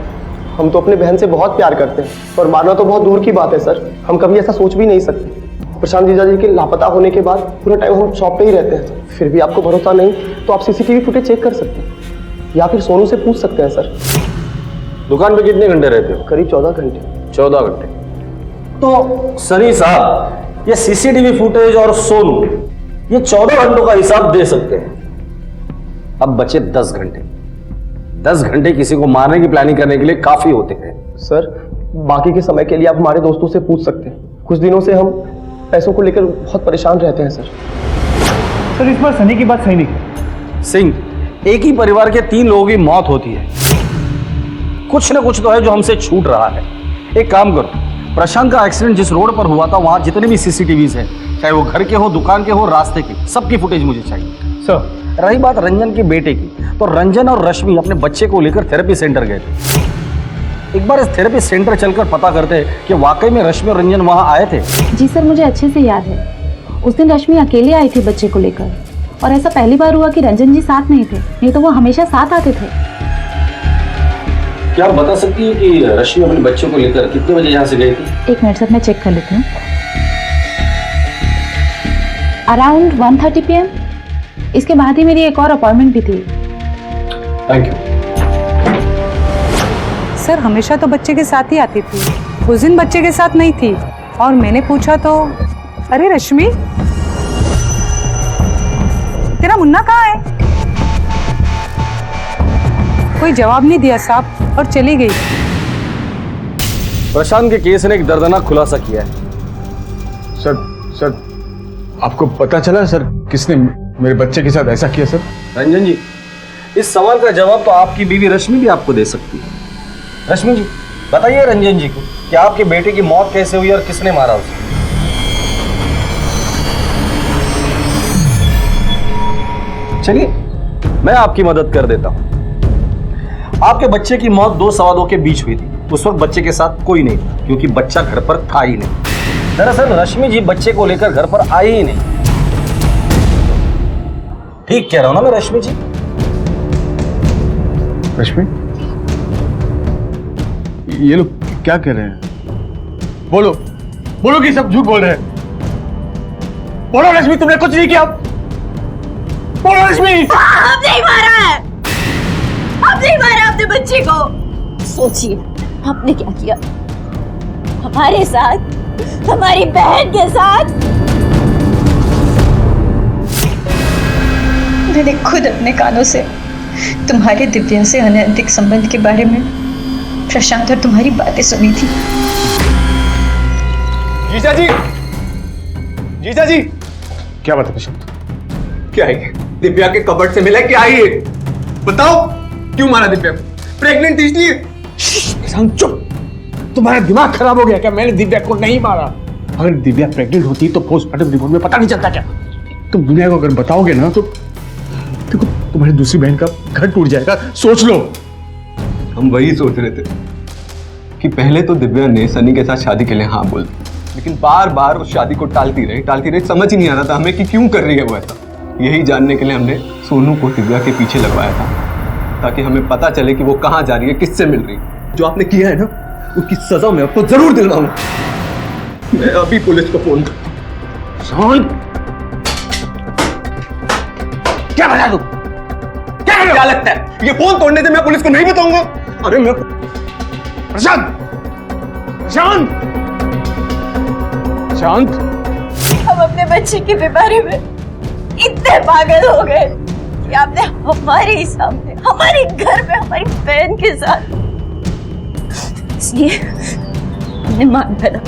हम तो अपने बहन से बहुत प्यार करते हैं, और मारना तो बहुत दूर की बात है सर। हम कभी ऐसा सोच भी नहीं सकते। प्रशांत जीजा जी के लापता होने के बाद पूरा टाइम हम शॉप पे ही रहते हैं। फिर भी आपको भरोसा नहीं तो आप सीसीटीवी फुटेज चेक कर सकते हैं, या फिर सोनू से पूछ सकते हैं सर। दुकान पे कितने घंटे रहते हो? करीब 14 घंटे। 14 घंटे। तो सनी साहब, ये सीसीटीवी फुटेज और सोनू, ये 14 घंटों का हिसाब दे सकते हैं। अब बचे 10 घंटे। 10 घंटे किसी को मारने की प्लानिंग करने के लिए काफी होते हैं। सर, बाकी के समय के लिए आप हमारे दोस्तों से पूछ सकते हैं। कुछ दिनों से हम पैसों को लेकर बहुत परेशान रहते हैं सर। इस बार सनी की बात सही नहीं। सिंह, एक ही परिवार के 3 लोगों की मौत होती है। कुछ ना कुछ तो है जो हमसे छूट रहा है। एक काम करो, प्रशांत का एक्सीडेंट जिस रोड पर हुआ था वहां जितने भी सीसीटीवीज हैं, चाहे वो घर के हो, दुकान के हो, रास्ते के, सबकी फुटेज मुझे चाहिए। सर, रही बात रंजन के बेटे की, तो रंजन और रश्मि अपने बच्चे को लेकर थेरेपी सेंटर गए थे। एक बार इस थेरेपी सेंटर चलकर पता करते हैं कि वाकई में रश्मि और रंजन वहां आए थे। जी सर, मुझे अच्छे से याद है। उस दिन रश्मि अकेले आई थी बच्चे को लेकर, और ऐसा पहली बार हुआ कि रंजन जी साथ नहीं थे, नहीं तो वो हमेशा साथ आते थे। क्या आप बता सकती हैं कि रश्मि अपने बच्चों को लेकर कितने बजे यहाँ से गई थी? 1 मिनट सर, मैं चेक कर लेती हूँ। Around 1:30 PM। इसके बाद ही मेरी एक और अपॉइंटमेंट भी थी। Thank you. सर हमेशा तो बच्चे के साथ ही आती थी, उस दिन बच्चे के साथ नहीं थी और मैंने पूछा तो अरे रश्मि तेरा मुन्ना कहाँ है? कोई जवाब नहीं दिया साहब और चली गई। प्रशांत के केस ने एक दर्दनाक खुलासा किया है। सर आपको पता चला सर किसने मेरे बच्चे के साथ ऐसा किया सर? रंजन जी, इस सवाल का जवाब तो आपकी बीवी रश्मि भी आपको दे सकती है। रश्मि जी बताइए रंजन जी को कि आपके बेटे की मौत कैसे हुई और किसने मारा उसे। चलिए मैं आपकी मदद कर देता हूं। आपके बच्चे की मौत 2 सवा 2 के बीच हुई थी। उस वक्त बच्चे के साथ कोई नहीं था क्योंकि बच्चा घर पर था ही नहीं। दरअसल रश्मि जी बच्चे को लेकर घर पर आई ही नहीं। ठीक कह रहा हूं ना मैं रश्मि जी? रश्मि, ये लोग क्या कह रहे हैं? बोलो बोलो कि सब झूठ बोल रहे हैं। बोलो रश्मि, तुमने कुछ नहीं किया। बोलो रश्मि। हम नहीं मारा है, हम नहीं मारा अपने बच्चे को। सोचिए आपने क्या किया हमारे साथ, हमारी बहन के साथ। मैंने खुद अपने कानों से तुम्हारे दिव्या से अनैतिक संबंध के बारे में प्रशांत और तुम्हारी बातें सुनी थी। जीजा जी, जीजा जी, क्या बात है प्रशांत? क्या है? दिव्या के कबर्ड से मिला क्या है ये? बताओ क्यों मारा दिव्या को? प्रेग्नेंट थी इसलिए? प्रशांत चुप, तुम्हारा दिमाग खराब हो गया क्या? मैंने दिव्या को नहीं मारा। अगर दिव्या प्रेग्नेंट होती तो पोस्टमार्टम रिपोर्ट में पता नहीं चलता क्या? तुम दुनिया को अगर बताओगे ना तो देखो तुम्हारी दूसरी बहन का घर टूट जाएगा। सोच लो। हम वही सोच रहे थे कि पहले तो दिव्या ने सनी के साथ शादी के लिए हाँ बोल दी, लेकिन बार बार उस शादी को टालती रही। समझ ही नहीं आ रहा था हमें कि क्यों कर रही है वो ऐसा। यही जानने के लिए हमने सोनू को दिव्या के पीछे लगवाया था ताकि हमें पता चले कि वो कहाँ जा रही है, किससे मिल रही है। जो आपने किया है ना उसकी सजा मैं आपको जरूर दिलवाऊंगा। मैं अभी पुलिस को फोन करता हूं। क्या बता तू? क्या लगता है ये फोन तोड़ने से मैं पुलिस को नहीं बताऊंगा? अरे मैं प्रशांत, प्रशांत, प्रशांत, हम अपने बच्चे के बारे में इतने पागल हो गए कि आपने हमारे ही सामने, हमारे घर में, हमारी बहन के साथ, इसलिए हमने मान डाला।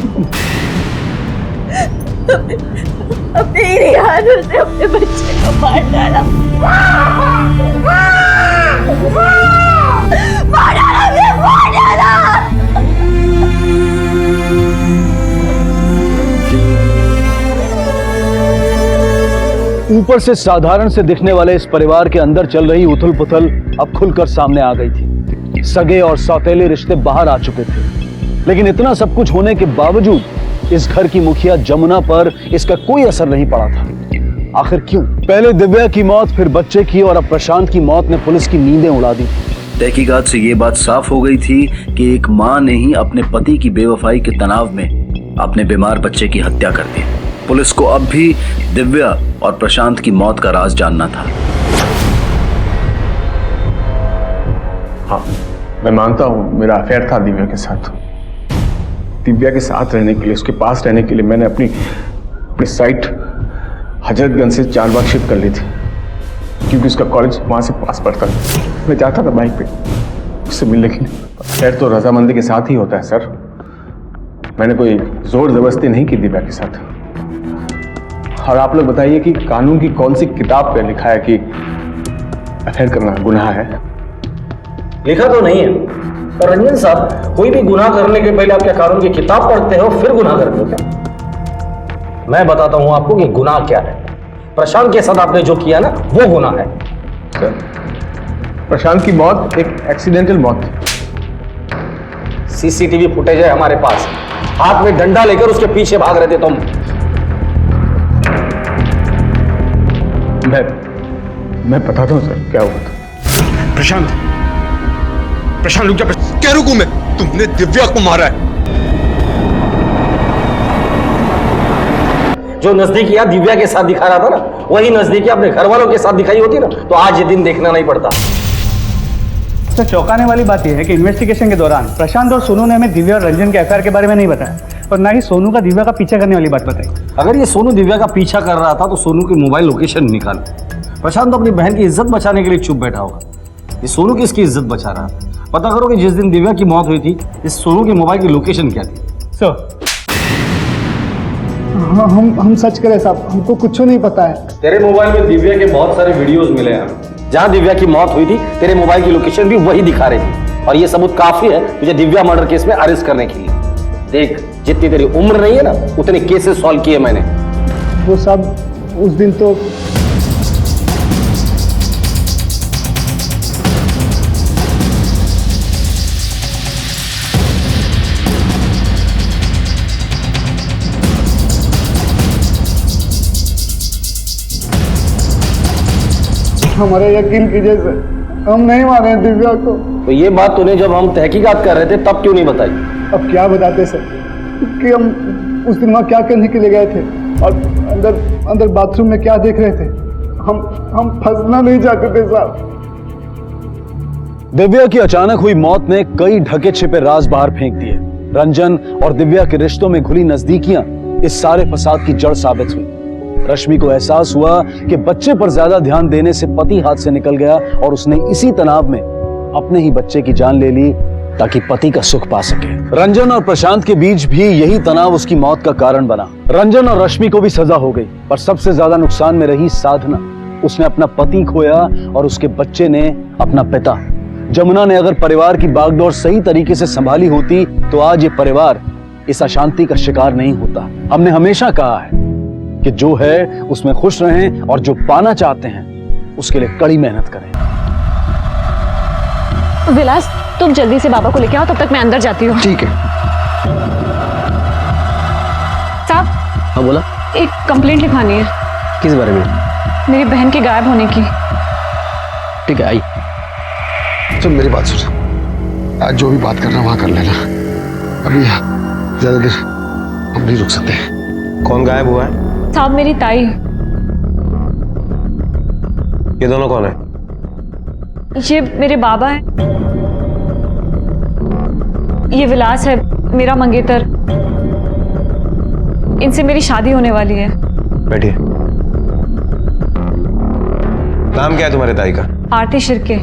अपने ही हाथों से अपने बच्चे को मार डाला। मार डाला। ऊपर से साधारण से दिखने वाले इस परिवार के अंदर चल रही उथल पुथल अब खुलकर सामने आ गई थी। सगे और सौतेले रिश्ते बाहर आ चुके थे, लेकिन इतना सब कुछ होने के बावजूद इस घर की मुखिया जमुना पर इसका कोई असर नहीं पड़ा था। आखिर क्यों? पहले दिव्या की मौत, फिर बच्चे की, और अब प्रशांत की मौत ने पुलिस की नींदें उड़ा दी। तहकीकात से ये बात साफ हो गई थी कि एक मां ने ही अपने पति की बेवफाई के तनाव में अपने बीमार बच्चे की हत्या कर दी। पुलिस को अब भी दिव्या और प्रशांत की मौत का राज जानना था। हाँ, मैं मानता हूं मेरा अफेयर था दिव्या के साथ। दिव्या के साथ रहने के लिए, उसके पास रहने के लिए मैंने अपनी साइट हजरतगंज से चारबाग शिफ्ट कर ली थी, क्योंकि उसका कॉलेज वहां से पास पड़ता था। मैं जाता था बाइक पे उससे मिलने के लिए। अफेयर तो रजामंदी के साथ ही होता है सर। मैंने कोई जोर जबरदस्ती नहीं की दिव्या के साथ। और आप लोग बताइए कि कानून की कौन सी किताब पे लिखा है कि अफेयर करना गुनाह है? लिखा तो नहीं है, पर रंजन साहब, कोई भी गुनाह करने के पहले आप क्या कानून की किताब पढ़ते हो फिर गुनाह करते हो क्या? मैं बताता हूं आपको कि गुनाह क्या है। प्रशांत के साथ आपने जो किया ना वो गुनाह है। सर, प्रशांत की मौत एक एक्सीडेंटल मौत थी। सीसीटीवी फुटेज है हमारे पास। हाथ में डंडा लेकर उसके पीछे भाग रहे थे तुम। मैं बताता हूं सर क्या हुआ था। प्रशांत, प्रशांत रुक जा। क्या रुकूं मैं? तुमने दिव्या को मारा है। जो नजदीकियां दिव्या के साथ दिखा रहा था ना, वही नजदीकियां अपने घर वालों के साथ दिखाई होती ना, तो आज ये दिन देखना नहीं पड़ता। सर चौंकाने वाली बात यह है कि इन्वेस्टिगेशन के दौरान प्रशांत और सोनू ने हमें दिव्या और रंजन के अफेयर के बारे में नहीं बताया और ना ही सोनू का दिव्या का पीछा करने वाली बात बताई। अगर ये सोनू दिव्या का पीछा कर रहा था तो सोनू की मोबाइल लोकेशन निकाल। प्रशांत तो अपनी बहन की इज्जत बचाने के लिए चुप बैठा होगा, ये सोनू किसकी इज्जत बचा रहा है? पता करो कि जिस दिन दिव्या की मौत हुई थी इस सोनू की मोबाइल की लोकेशन क्या थी। सर हम सच करें साहब, हमको कुछ नहीं पता है। तेरे मोबाइल में दिव्या के बहुत सारे वीडियोस मिले हैं, जहां दिव्या की मौत हुई थी तेरे मोबाइल की लोकेशन भी वही दिखा रही थी, और ये सबूत काफी है तुझे दिव्या मर्डर केस में अरेस्ट करने के लिए। देख, जितनी तेरी उम्र नहीं है ना, उतने केसेस सॉल्व किए मैंने। वो सब उस दिन तो हमारे यकीन कीजिए सर, हम नहीं माने दिव्या को। तो ये बात तूने जब हम तहकीकात कर रहे थे तब क्यों नहीं बताई? अब क्या बताते सर कि हम उस दिन वहाँ क्या करने के लिए गए थे और अंदर बाथरूम में क्या देख रहे थे। हम फंसना नहीं चाहते थे साहब। दिव्या की अचानक हुई मौत ने कई ढके छिपे राज बाहर फेंक दिए। रंजन और दिव्या के रिश्तों में घुली नजदीकियां इस सारे फसाद की जड़ साबित हुई। रश्मि को एहसास हुआ कि बच्चे पर ज्यादा ध्यान देने से पति हाथ से निकल गया और उसने इसी तनाव में अपने ही बच्चे की जान ले ली ताकि पति का सुख पा सके। रंजन और प्रशांत के बीच भी यही तनाव उसकी मौत का कारण बना। रंजन और रश्मि को भी सजा हो गई, पर सबसे ज्यादा नुकसान में रही साधना। उसने अपना पति खोया और उसके बच्चे ने अपना पिता। जमुना ने अगर परिवार की बागडोर सही तरीके से संभाली होती तो आज ये परिवार इस अशांति का शिकार नहीं होता। हमने हमेशा कहा है कि जो है उसमें खुश रहें और जो पाना चाहते हैं उसके लिए कड़ी मेहनत करें। विलास, तुम जल्दी से बाबा को लेके आओ, तब तक मैं अंदर जाती हूँ। ठीक है। साहब। हाँ बोला। एक कंप्लेंट लिखवानी है। किस बारे में? मेरी बहन के गायब होने की। ठीक है, आई। चल मेरी बात सुन, आज जो भी बात करना वहां कर लेना, अभी ज्यादा देर हम नहीं रुक सकते। कौन गायब हुआ है? साहब, मेरी ताई। ये दोनों कौन है? ये मेरे बाबा है, ये विलास है मेरा मंगेतर। इनसे मेरी शादी होने वाली है। बैठिए। नाम क्या है तुम्हारे ताई का? आरती शिर्के,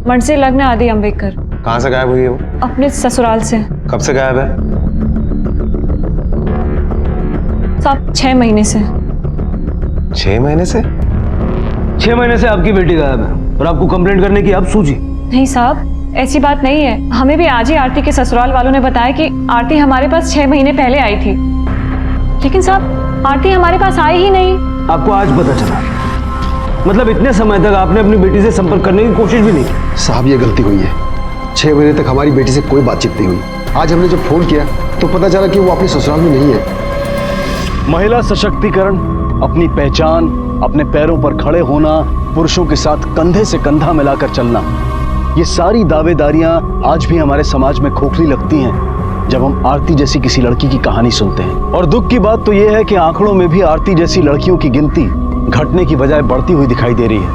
मनसे लग्न आदि अंबेडकर। कहाँ से गायब हुई है वो? अपने ससुराल से। कब से गायब है? साहब 6 महीने से। 6 महीने से? 6 महीने से आपकी बेटी गायब है और आपको कंप्लेंट करने की अब सूझी? नहीं साहब, ऐसी बात नहीं है। हमें भी आज ही आरती के ससुराल वालों ने बताया कि आरती हमारे पास 6 महीने पहले आई थी, लेकिन साहब आरती हमारे पास आई ही नहीं। आपको आज पता चला? मतलब इतने समय तक आपने अपनी बेटी से संपर्क करने की कोशिश भी नहीं की? साहब ये गलती हुई है, 6 महीने तक हमारी बेटी से कोई बातचीत नहीं हुई। आज हमने जब फोन किया तो पता चला कि वो अपने ससुराल में नहीं है। महिला सशक्तिकरण, अपनी पहचान, अपने पैरों पर खड़े होना, पुरुषों के साथ कंधे से कंधा मिलाकर चलना, ये सारी दावेदारियां आज भी हमारे समाज में खोखली लगती हैं जब हम आरती जैसी किसी लड़की की कहानी सुनते हैं। और दुख की बात तो यह है कि आंकड़ों में भी आरती जैसी लड़कियों की गिनती घटने की बजाय बढ़ती हुई दिखाई दे रही है।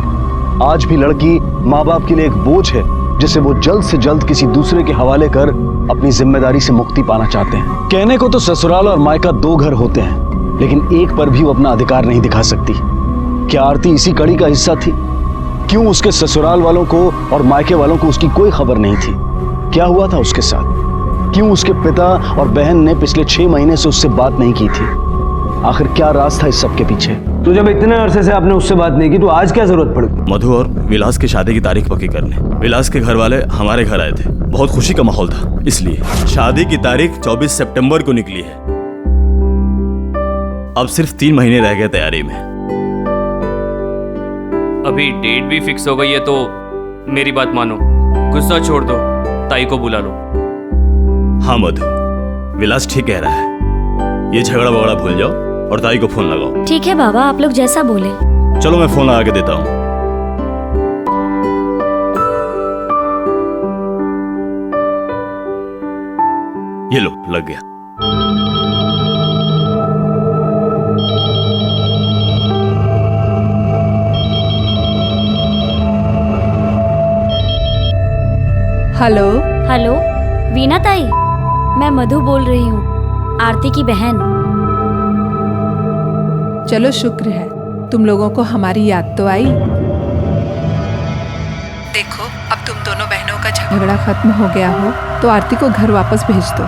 आज भी लड़की माँ बाप के लिए एक बोझ है जिसे वो जल्द से जल्द किसी दूसरे के हवाले कर अपनी जिम्मेदारी से मुक्ति पाना चाहते हैं। कहने को तो ससुराल और मायका 2 घर होते हैं, लेकिन एक पर भी वो अपना अधिकार नहीं दिखा सकती। क्या आरती इसी कड़ी का हिस्सा थी? क्यों उसके ससुराल वालों को और मायके वालों को उसकी कोई खबर नहीं थी? क्या हुआ था उसके साथ? क्यों उसके पिता और बहन ने पिछले 6 महीने से उससे बात नहीं की थी? आखिर क्या राज था इस सब के पीछे? तो जब इतने अरसे से आपने उससे बात नहीं की तो आज क्या जरूरत पड़ गई? मधु और विलास की शादी की तारीख पक्की करने विलास के घर वाले हमारे घर आए थे। बहुत खुशी का माहौल था, इसलिए शादी की तारीख 24 सितंबर को निकली है। अब सिर्फ 3 महीने रह गए तैयारी में। अभी डेट भी फिक्स हो गई है तो मेरी बात मानो, गुस्सा छोड़ दो, ताई को बुला लो। हाँ मधु, विलास ठीक कह रहा है। ये झगड़ा वगड़ा भूल जाओ और ताई को फोन लगाओ। ठीक है बाबा, आप लोग जैसा बोले। चलो मैं फोन लगा के देता हूँ। ये लो, लग गया। हेलो हेलो वीना ताई, मैं मधु बोल रही हूँ, आरती की बहन। चलो शुक्र है तुम लोगों को हमारी याद तो आई। देखो अब तुम दोनों बहनों का झगड़ा खत्म हो गया हो तो आरती को घर वापस भेज दो।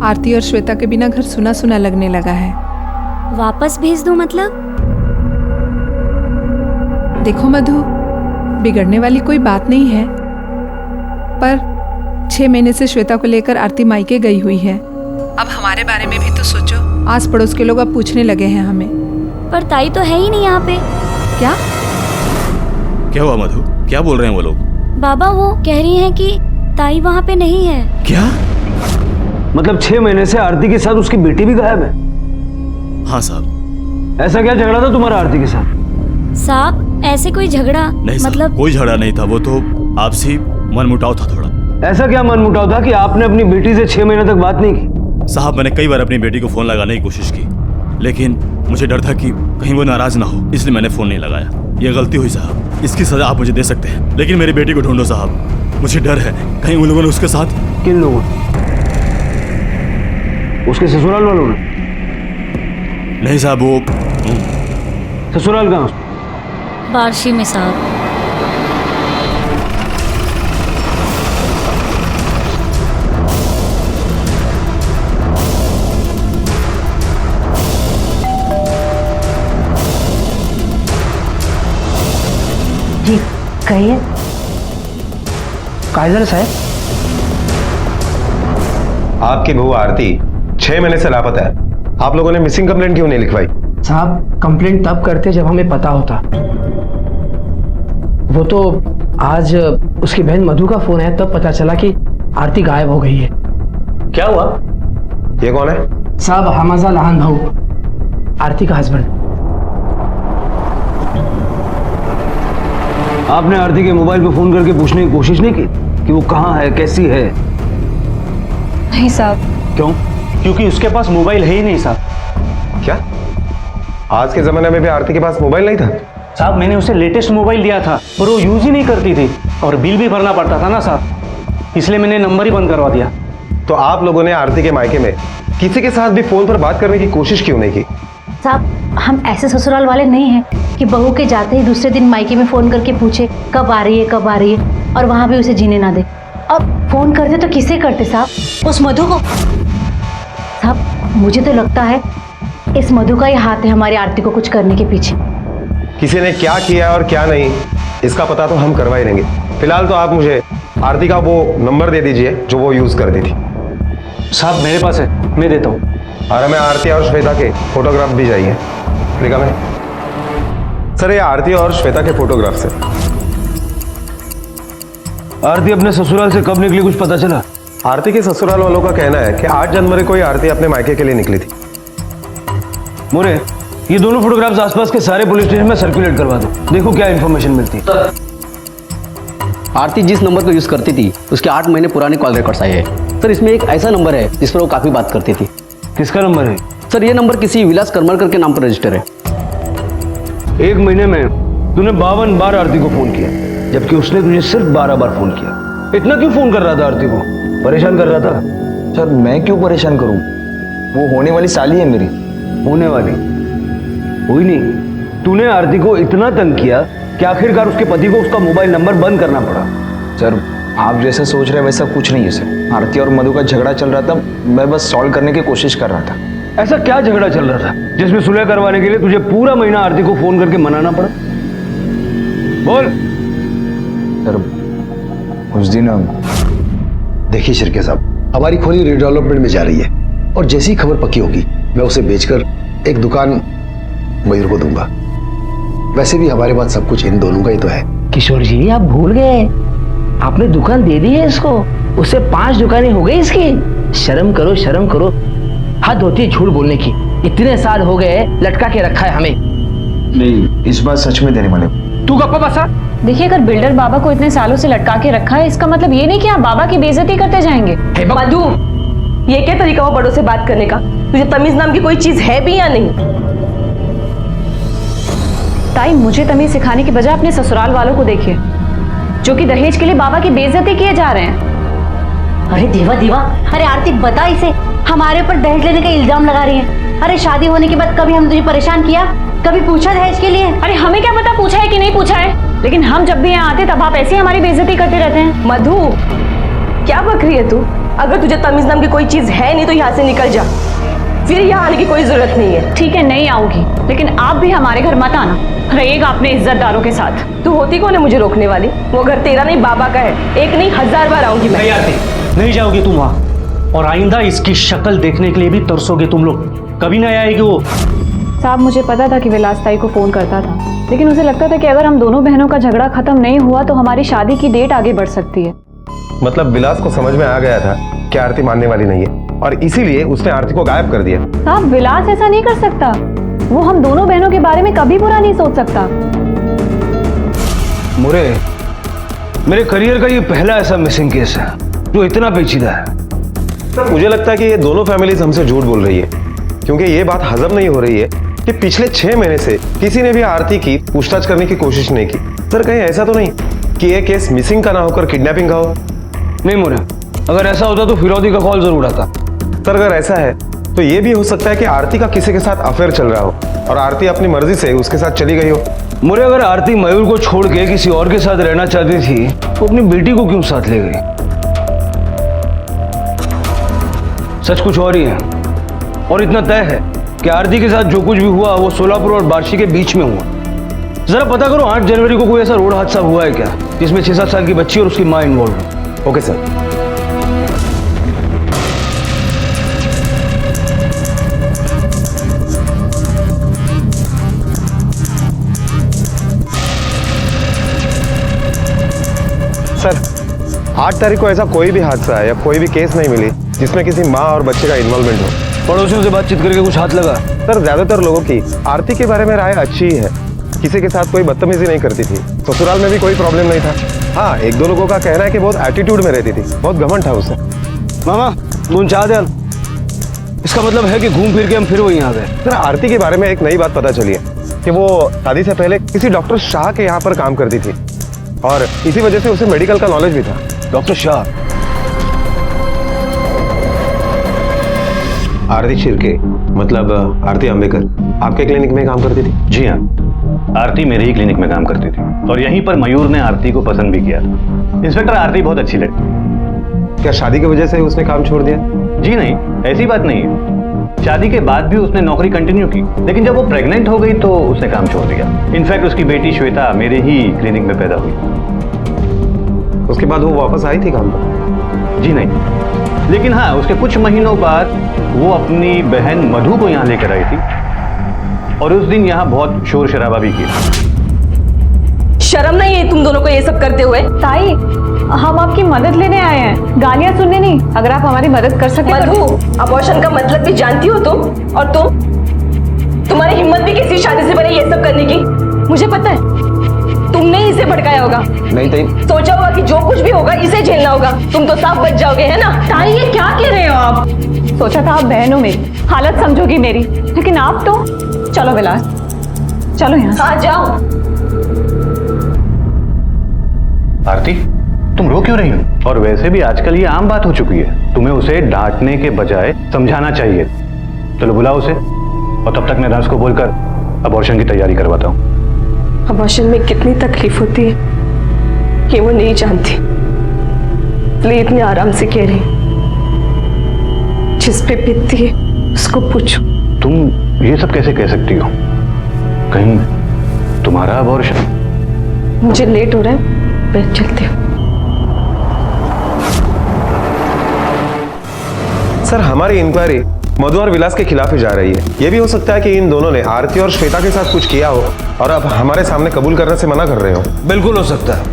आरती और श्वेता के बिना घर सुना सुना लगने लगा है। वापस भेज दूं मतलब? देखो मधु, बिगड़ने वाली कोई बात नहीं है, पर 6 महीने से श्वेता को लेकर आरती मायके गई हुई है। अब हमारे बारे में भी तो सोचो। आस पड़ोस के लोग अब पूछने लगे हैं हमें। पर ताई तो है ही नहीं यहाँ पे। क्या क्या हुआ मधु, क्या बोल रहे हैं वो लोग? बाबा वो कह रही हैं कि ताई वहाँ पे नहीं है। क्या मतलब 6 महीने से आरती के साथ उसकी बेटी भी गायब है? हाँ साहब। ऐसा क्या झगड़ा था तुम्हारा आरती के साथ? साहब ऐसे कोई झगड़ा नहीं मतलब कोई झगड़ा नहीं था, वो तो आपसी मनमुटाव था थोड़ा। ऐसा क्या मनमुटाव था कि आपने अपनी बेटी से 6 महीने तक बात नहीं की? साहब मैंने कई बार अपनी बेटी को फोन लगाने की कोशिश की, लेकिन मुझे डर था कि कहीं वो नाराज ना हो, इसलिए मैंने फोन नहीं लगाया। ये गलती हुई साहब, इसकी सजा आप मुझे दे सकते हैं, लेकिन मेरी बेटी को ढूंढो साहब। मुझे डर है कहीं उन लोगों ने उसके साथ। किन लोगों? उसके ससुराल वालों ने? नहीं साहब, वो ससुराल कहाँ? बार्शी में साहब। जी कहिए। कायदर साहब, आपकी बहू आरती 6 महीने से लापता है। आप लोगों ने मिसिंग कंप्लेंट क्यों नहीं लिखवाई? साहब कंप्लेंट तब करते जब हमें पता होता। वो तो आज उसकी बहन मधु का फोन है तब पता चला कि आरती गायब हो गई है। क्या हुआ? ये कौन है? साहब हमाजा लहान भाऊ, आरती का हस्बैंड। आपने आरती के मोबाइल पे फोन करके पूछने की कोशिश नहीं की कि वो कहाँ है, कैसी है? नहीं साहब। क्यों? क्योंकि उसके पास मोबाइल है ही नहीं साहब। क्या आज के जमाने में भी आरती के पास मोबाइल नहीं था? साहब मैंने उसे लेटेस्ट मोबाइल दिया था पर वो यूज ही नहीं करती थी और बिल भी भरना पड़ता था ना साहब, इसलिए मैंने नंबर ही बंद करवा दिया। तो आप लोगों ने आरती के मायके में किसी के साथ भी फोन पर बात करने की कोशिश क्यों नहीं की? साहब हम ऐसे ससुराल वाले नहीं हैं कि बहू के जाते ही दूसरे दिन मायके में फोन करके पूछे कब आ रही है कब आ रही है, और वहां भी उसे जीने ना दे। अब फोन करते तो किसे करते साहब? उस मधु को। साहब मुझे तो लगता है इस मधु का ही हाथ है हमारी आरती को कुछ करने के पीछे। किसी ने क्या किया और क्या नहीं इसका पता तो हम करवा ही लेंगे। फिलहाल तो आप मुझे आरती का वो नंबर दे दीजिए जो वो यूज करती थी। साहब मेरे पास है, मैं देता हूँ। और हमें आरती और श्वेता के फोटोग्राफ भी चाहिए। लिखा मैं सर, ये आरती और श्वेता के फोटोग्राफ्स है। आरती अपने ससुराल से कब निकली, कुछ पता चला? आरती के ससुराल वालों का कहना है कि 8 जनवरी को ही आरती अपने मायके के लिए निकली थी। मोरे, ये दोनों फोटोग्राफ्स आसपास के सारे पुलिस स्टेशन में सर्कुलेट करवा दो, देखो क्या इन्फॉर्मेशन मिलती है। आरती जिस नंबर को यूज करती थी उसके 8 महीने पुराने कॉल रिकॉर्ड्स आए हैं सर। इसमें एक ऐसा नंबर है जिस पर वो काफी बात करती थी। किसका नंबर है? सर ये नंबर किसी विलास करमरकर के नाम पर रजिस्टर है। 1 महीने में तूने 52 बार आरती को फोन किया, जबकि उसने तुझे सिर्फ 12 बार फोन किया। इतना क्यों फोन कर रहा था आरती को? परेशान कर रहा था? सर मैं क्यों परेशान करूं? वो होने वाली साली है मेरी। होने वाली? हुई नहीं। तूने आरती को इतना तंग किया कि आखिरकार उसके पति को उसका मोबाइल नंबर बंद करना पड़ा। सर आप जैसा सोच रहे हैं वैसा कुछ नहीं है सर। आरती और मधु का झगड़ा चल रहा था, मैं बस सॉल्व करने की कोशिश कर रहा था। ऐसा क्या झगड़ा चल रहा था जिसमें सुलह करवाने के लिए तुझे पूरा महीना आरती को फोन करके मनाना पड़ा? बोल। सर उस दिन देखिए शिरके साहब, हमारी खोली रिडेवलपमेंट में जा रही है और जैसी खबर पक्की होगी मैं उसे बेचकर एक दुकान मयूर को दूंगा। वैसे भी हमारे पास सब कुछ इन दोनों का ही तो है। किशोर जी आप भूल गए, आपने दुकान दे दी है इसको, उससे 5 दुकानें हो गई इसकी। शर्म करो शर्म करो, हद होती है झूठ बोलने की। इतने साल हो गए लटका के रखा है हमें। नहीं इस बार सच में देने वाले। तू गप्पा बसा। देखिए अगर बिल्डर बाबा को इतने सालों से लटका के रखा है इसका मतलब ये नहीं कि आप बाबा की बेइज्जती करते जाएंगे। मधु, ये क्या तरीका हो बड़ों से बात करने का? तुझे तमीज नाम की कोई चीज है भी या नहीं? ताई मुझे तमीज सिखाने की बजाय अपने ससुराल वालों को देखिए। जो कि दहेज के लिए बाबा की बेइज्जती किए जा रहे हैं। अरे देवा देवा, अरे आरती बता इसे, हमारे ऊपर दहेज लेने का इल्जाम लगा रही है। अरे शादी होने के बाद कभी हम तुझे परेशान किया? कभी पूछा दहेज के लिए? अरे हमें क्या पता पूछा है कि नहीं पूछा है, लेकिन हम जब भी यहाँ आते तब आप ऐसे ही हमारी बेइज्जती करते रहते हैं। मधु, क्या बक रही है तू? अगर तुझे तमीज नाम की कोई चीज है नहीं तो यहाँ से निकल जा, फिर यहाँ आने की कोई जरूरत नहीं है। ठीक है, नहीं आऊंगी, लेकिन आप भी हमारे घर मत आना, रहिएगा अपने इज्जतदारों के साथ। तू होती कौन है मुझे रोकने वाली? वो घर तेरा नहीं बाबा का है। एक नहीं 1000 बार आऊंगी मैं। नहीं आती, नहीं जाओगी तुम वहाँ, और आइंदा इसकी शक्ल देखने के लिए भी तरसोगे तुम लोग। कभी नहीं आएगी वो। साहब, मुझे पता था कि विलास ताई को फोन करता था, लेकिन उसे लगता था कि अगर हम दोनों बहनों का झगड़ा खत्म नहीं हुआ तो हमारी शादी की डेट आगे बढ़ सकती है। मतलब विलास को समझ में आ गया था कि आरती मानने वाली नहीं है, और इसीलिए उसने आरती को गायब कर दिया। साहब, विलास ऐसा नहीं कर सकता। वो हम दोनों बहनों के बारे में कभी बुरा नहीं सोच सकता। मुरे, मेरे करियर का ये पहला ऐसा मिसिंग केस है जो इतना पेचीदा है। सर, मुझे लगता है कि ये दोनों फैमिलीज हमसे झूठ बोल रही है, क्योंकि ये बात हजम नहीं हो रही है कि पिछले 6 महीने से किसी ने भी आरती की पूछताछ करने की कोशिश नहीं की। सर, कहीं ऐसा तो नहीं कि ये केस मिसिंग का ना होकर किडनैपिंग का हो? नहीं मुरे, अगर ऐसा होता तो फिरौती का कॉल जरूर आता। सर, अगर ऐसा है तो ये भी हो सकता है कि आरती का किसी के साथ अफेयर चल रहा हो और आरती अपनी मर्जी से उसके साथ चली गई हो। मुरे, अगर आरती मयूर को छोड़ के किसी और के साथ रहना चाहती थी तो अपनी बेटी को क्यों साथ ले गई? सच कुछ और ही है, और इतना तय है कि आरती के साथ जो कुछ भी हुआ वो सोलापुर और बार्शी के बीच में हुआ। जरा पता करो 8 जनवरी को कोई ऐसा रोड हादसा हुआ है क्या जिसमें 6-7 साल की बच्ची और उसकी मां इन्वॉल्व हो? Okay sir. सर, 8 तारीख को ऐसा कोई भी हादसा या कोई भी केस नहीं मिली जिसमें किसी माँ और बच्चे का इन्वॉल्वमेंट हो। पड़ोसियों से बातचीत करके कुछ हाथ लगा? सर, ज्यादातर लोगों की आरती के बारे में राय अच्छी ही है, किसी के साथ कोई बदतमीजी नहीं करती थी, ससुराल में भी कोई प्रॉब्लम नहीं था। हाँ, 1-2 लोगों का कहना है कि बहुत एटीट्यूड में रहती थी, बहुत घमंड था उसे। मामा, तुम चाह दे, इसका मतलब है कि घूम फिर के हम फिर वहीं आ गए। सर, आरती के बारे में एक नई बात पता चली है कि वो शादी से पहले किसी डॉक्टर शाह के यहाँ पर काम करती थी, और इसी वजह से उसे मेडिकल का नॉलेज भी था। डॉक्टर शाह? आरती शिर्के, मतलब आरती अंबेकर, आपके क्लिनिक में काम करती थी? जी हाँ, आरती मेरे ही क्लिनिक में काम करती थी, और यहीं पर मयूर ने आरती को पसंद भी किया। इंस्पेक्टर, आरती बहुत अच्छी लड़की। क्या शादी की वजह से उसने काम छोड़ दिया? जी नहीं, ऐसी बात नहीं है। शादी के बाद भी उसने नौकरी कंटिन्यू की, लेकिन जब वो प्रेग्नेंट हो गई तो उसने काम छोड़ दिया। इनफैक्ट उसकी बेटी श्वेता मेरे ही क्लिनिक में पैदा हुई। उसके बाद वो वापस आई थी काम पर? जी नहीं, लेकिन हाँ, उसके कुछ महीनों बाद वो अपनी बहन मधु को यहाँ लेकर आई थी, और उस दिन यहाँ बहुत शोर शराबा भी किया। शर्म नहीं है तुम दोनों को ये सब करते हुए? ताई, हम आपकी मदद लेने आए हैं, गालियां सुनने नहीं। अगर आप हमारी मदद कर सके। मधु, अबॉर्शन का मतलब भी जानती हो तुम? और तुम्हारी हिम्मत भी किसी शादी से पहले ये सब करने की? मुझे पता है तुमने इसे भड़काया होगा। नहीं ताई, सोचा होगा कि जो कुछ भी होगा इसे झेलना होगा, तुम तो साफ बच जाओगे, है ना? ताई, ये क्या कह रहे हो आप? सोचा था आप बहनों में हालत समझोगी मेरी, लेकिन आप तो। चलो विलास, चलो यहाँ। हाँ, जाओ। आरती, तुम रो क्यों रही हो? और वैसे भी आजकल ये आम बात हो चुकी है, तुम्हें उसे डांटने के बजाय समझाना चाहिए। चलो बुलाओ उसे, और तब तक मैं नर्स को बोलकर अबॉर्शन की तैयारी करवाता हूँ। अबॉर्शन में कितनी तकलीफ होती है ये वो नहीं जानती, इसलिए इतने आराम से कह रही। जिस पे बीतती है उसको पूछो। तुम ये सब कैसे कह सकती हो? कहीं तुम्हारा अबॉर्शन? मुझे लेट हो रहा है, मैं चलती हूँ। सर, हमारी इंक्वायरी मधु और विलास के खिलाफ ही जा रही है। ये भी हो सकता है कि इन दोनों ने आरती और श्वेता के साथ कुछ किया हो और अब हमारे सामने कबूल करने से मना कर रहे हो। बिल्कुल हो सकता है,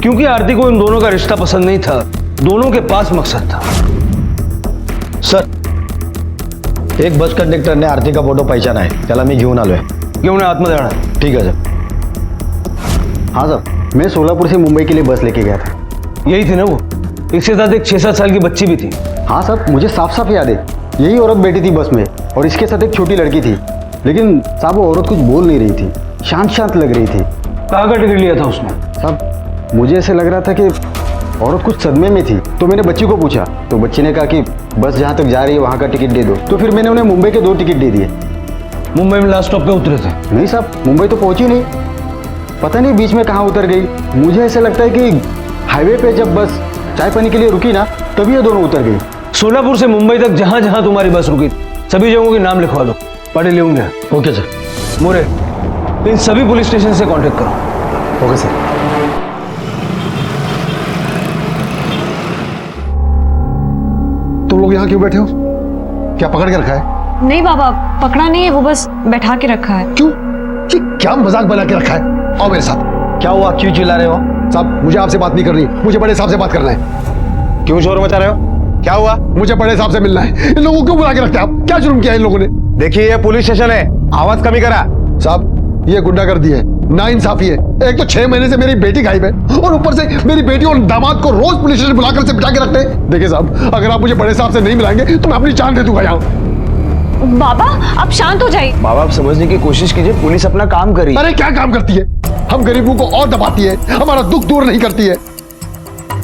क्योंकि आरती को इन दोनों का रिश्ता पसंद नहीं था, दोनों के पास मकसद था। सर, एक बस कंडक्टर ने आरती का फोटो पहचाना है, त्याला मी घेऊन आलोय. घेऊन आतमध्ये आणा. ठीक है सर. हाँ सर, मैं सोलापुर से मुंबई के लिए बस लेके गया था. यही थी ना वो? इसके साथ एक 6-7 साल की बच्ची भी थी. हाँ सर, मुझे साफ साफ याद है. यही औरत बैठी थी बस में और इसके साथ एक छोटी लड़की थी. लेकिन साहब वो औरत कुछ बोल नहीं रही थी, शांत शांत लग रही थी. कहाँ का टिकट लिया था उसने? साहब मुझे ऐसे लग रहा था कि औरत कुछ सदमे में थी, तो मैंने बच्ची को पूछा, तो बच्ची ने कहा कि बस जहाँ तक जा रही है वहाँ का टिकट दे दो। तो फिर मैंने उन्हें मुंबई के 2 टिकट दे दिए। मुंबई में लास्ट स्टॉप पे उतरे थे? नहीं साहब, मुंबई तो पहुंची नहीं, पता नहीं बीच में कहाँ उतर गई। मुझे ऐसा लगता है कि हाईवे पे जब बस चाय पानी के लिए रुकी ना, तभी ये दोनों उतर गई। सोलापुर से मुंबई तक जहां जहां तुम्हारी बस रुकी सभी जगहों के नाम लिखवा दो, पढ़े लेंगे। Okay sir. मोरे, इन सभी पुलिस स्टेशन से कांटेक्ट करो। Okay sir. तुम लोग यहाँ क्यों बैठे हो? क्या पकड़ के रखा है? नहीं बाबा, पकड़ा नहीं है, वो बस बैठा के रखा है। क्यों? ये क्या मजाक बना के रखा है? आओ मेरे साथ। क्या हुआ, क्यों चिल्ला रहे हो? साहब, मुझे आपसे बात नहीं करनी, मुझे बड़े साहब से बात करना है। क्यों शोर मचा रहे हो? क्या हुआ? मुझे बड़े साहब से मिलना है। इन लोगों को क्यों बुला के रखते हैं आप? क्या जुर्म किया इन लोगों ने? देखिए, ये पुलिस स्टेशन है, आवाज कमी करा। साहब, ये गुंडागर्दी है, नाइंसाफी है। एक तो 6 महीने से मेरी बेटी गायब है और ऊपर से मेरी बेटी और दामाद को रोज पुलिस स्टेशन बुलाकर से बिठा के रखते हैं। देखिए साहब, अगर आप मुझे बड़े साहब से नहीं मिलाएंगे तो मैं अपनी जान दे दूंगा यहाँ। बाबा, आप शांत हो जाइए। बाबा, आप समझने की कोशिश कीजिए, पुलिस अपना काम कर रही है। अरे क्या काम करती है? हम गरीबों को और दबाती है, हमारा दुख दूर नहीं करती है।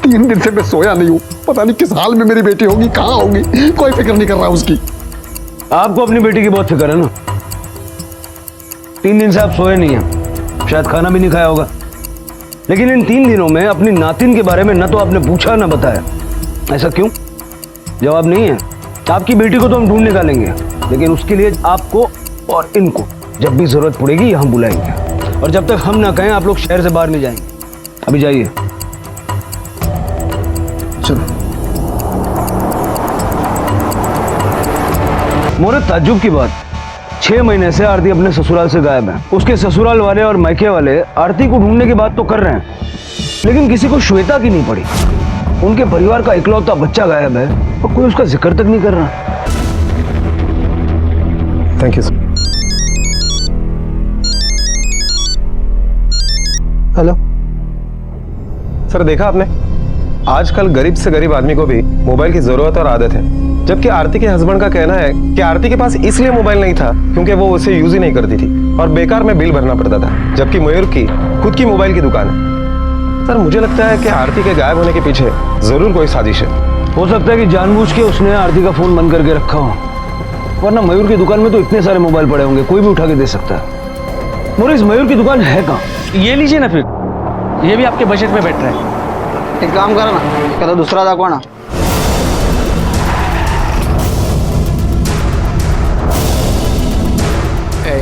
3 दिन से मैं सोया नहीं हूँ, पता नहीं किस हाल में मेरी बेटी होगी, कहाँ होगी, कोई फिक्र नहीं कर रहा उसकी। आपको अपनी बेटी की बहुत फिक्र है ना? 3 दिन से आप सोए नहीं हैं, शायद खाना भी नहीं खाया होगा। लेकिन इन 3 दिनों में अपनी नातिन के बारे में न तो आपने पूछा न बताया। ऐसा क्यों? जवाब नहीं है। आपकी बेटी को तो हम ढूंढ निकालेंगे, लेकिन उसके लिए आपको और इनको जब भी जरूरत पड़ेगी यहाँ बुलाएंगे। और जब तक हम ना कहें आप लोग शहर से बाहर नहीं जाएंगे। अभी जाइए। चलो। मोरे, ताज्जुब की बात, 6 महीने से आरती अपने ससुराल से गायब है। उसके ससुराल वाले और मायके वाले आरती को ढूंढने की बात तो कर रहे हैं, लेकिन किसी को श्वेता की नहीं पड़ी। उनके परिवार का इकलौता बच्चा गायब है और कोई उसका जिक्र तक नहीं कर रहा। Thank you sir. Hello sir, देखा आपने, आजकल गरीब से गरीब आदमी को भी मोबाइल की जरूरत और आदत है। जबकि आरती के हस्बैंड का कहना है कि आरती के पास इसलिए मोबाइल नहीं था क्योंकि वो उसे यूज ही नहीं करती थी और बेकार में बिल भरना पड़ता था, जबकि मयूर की खुद की मोबाइल की दुकान है। सर, मुझे लगता है कि आरती के गायब होने के पीछे जरूर कोई साजिश है। हो सकता है कि जानबूझ के उसने आरती का फोन बंद करके रखा हो, वरना मयूर की दुकान में तो इतने सारे मोबाइल पड़े होंगे, कोई भी उठा के दे सकता है। मोरे, इस मयूर की दुकान है कहाँ? ये लीजिए ना, फिर ये भी आपके बजट में बैठ रहा है। एक काम करो ना, कदा दुसरा दाखवा ना।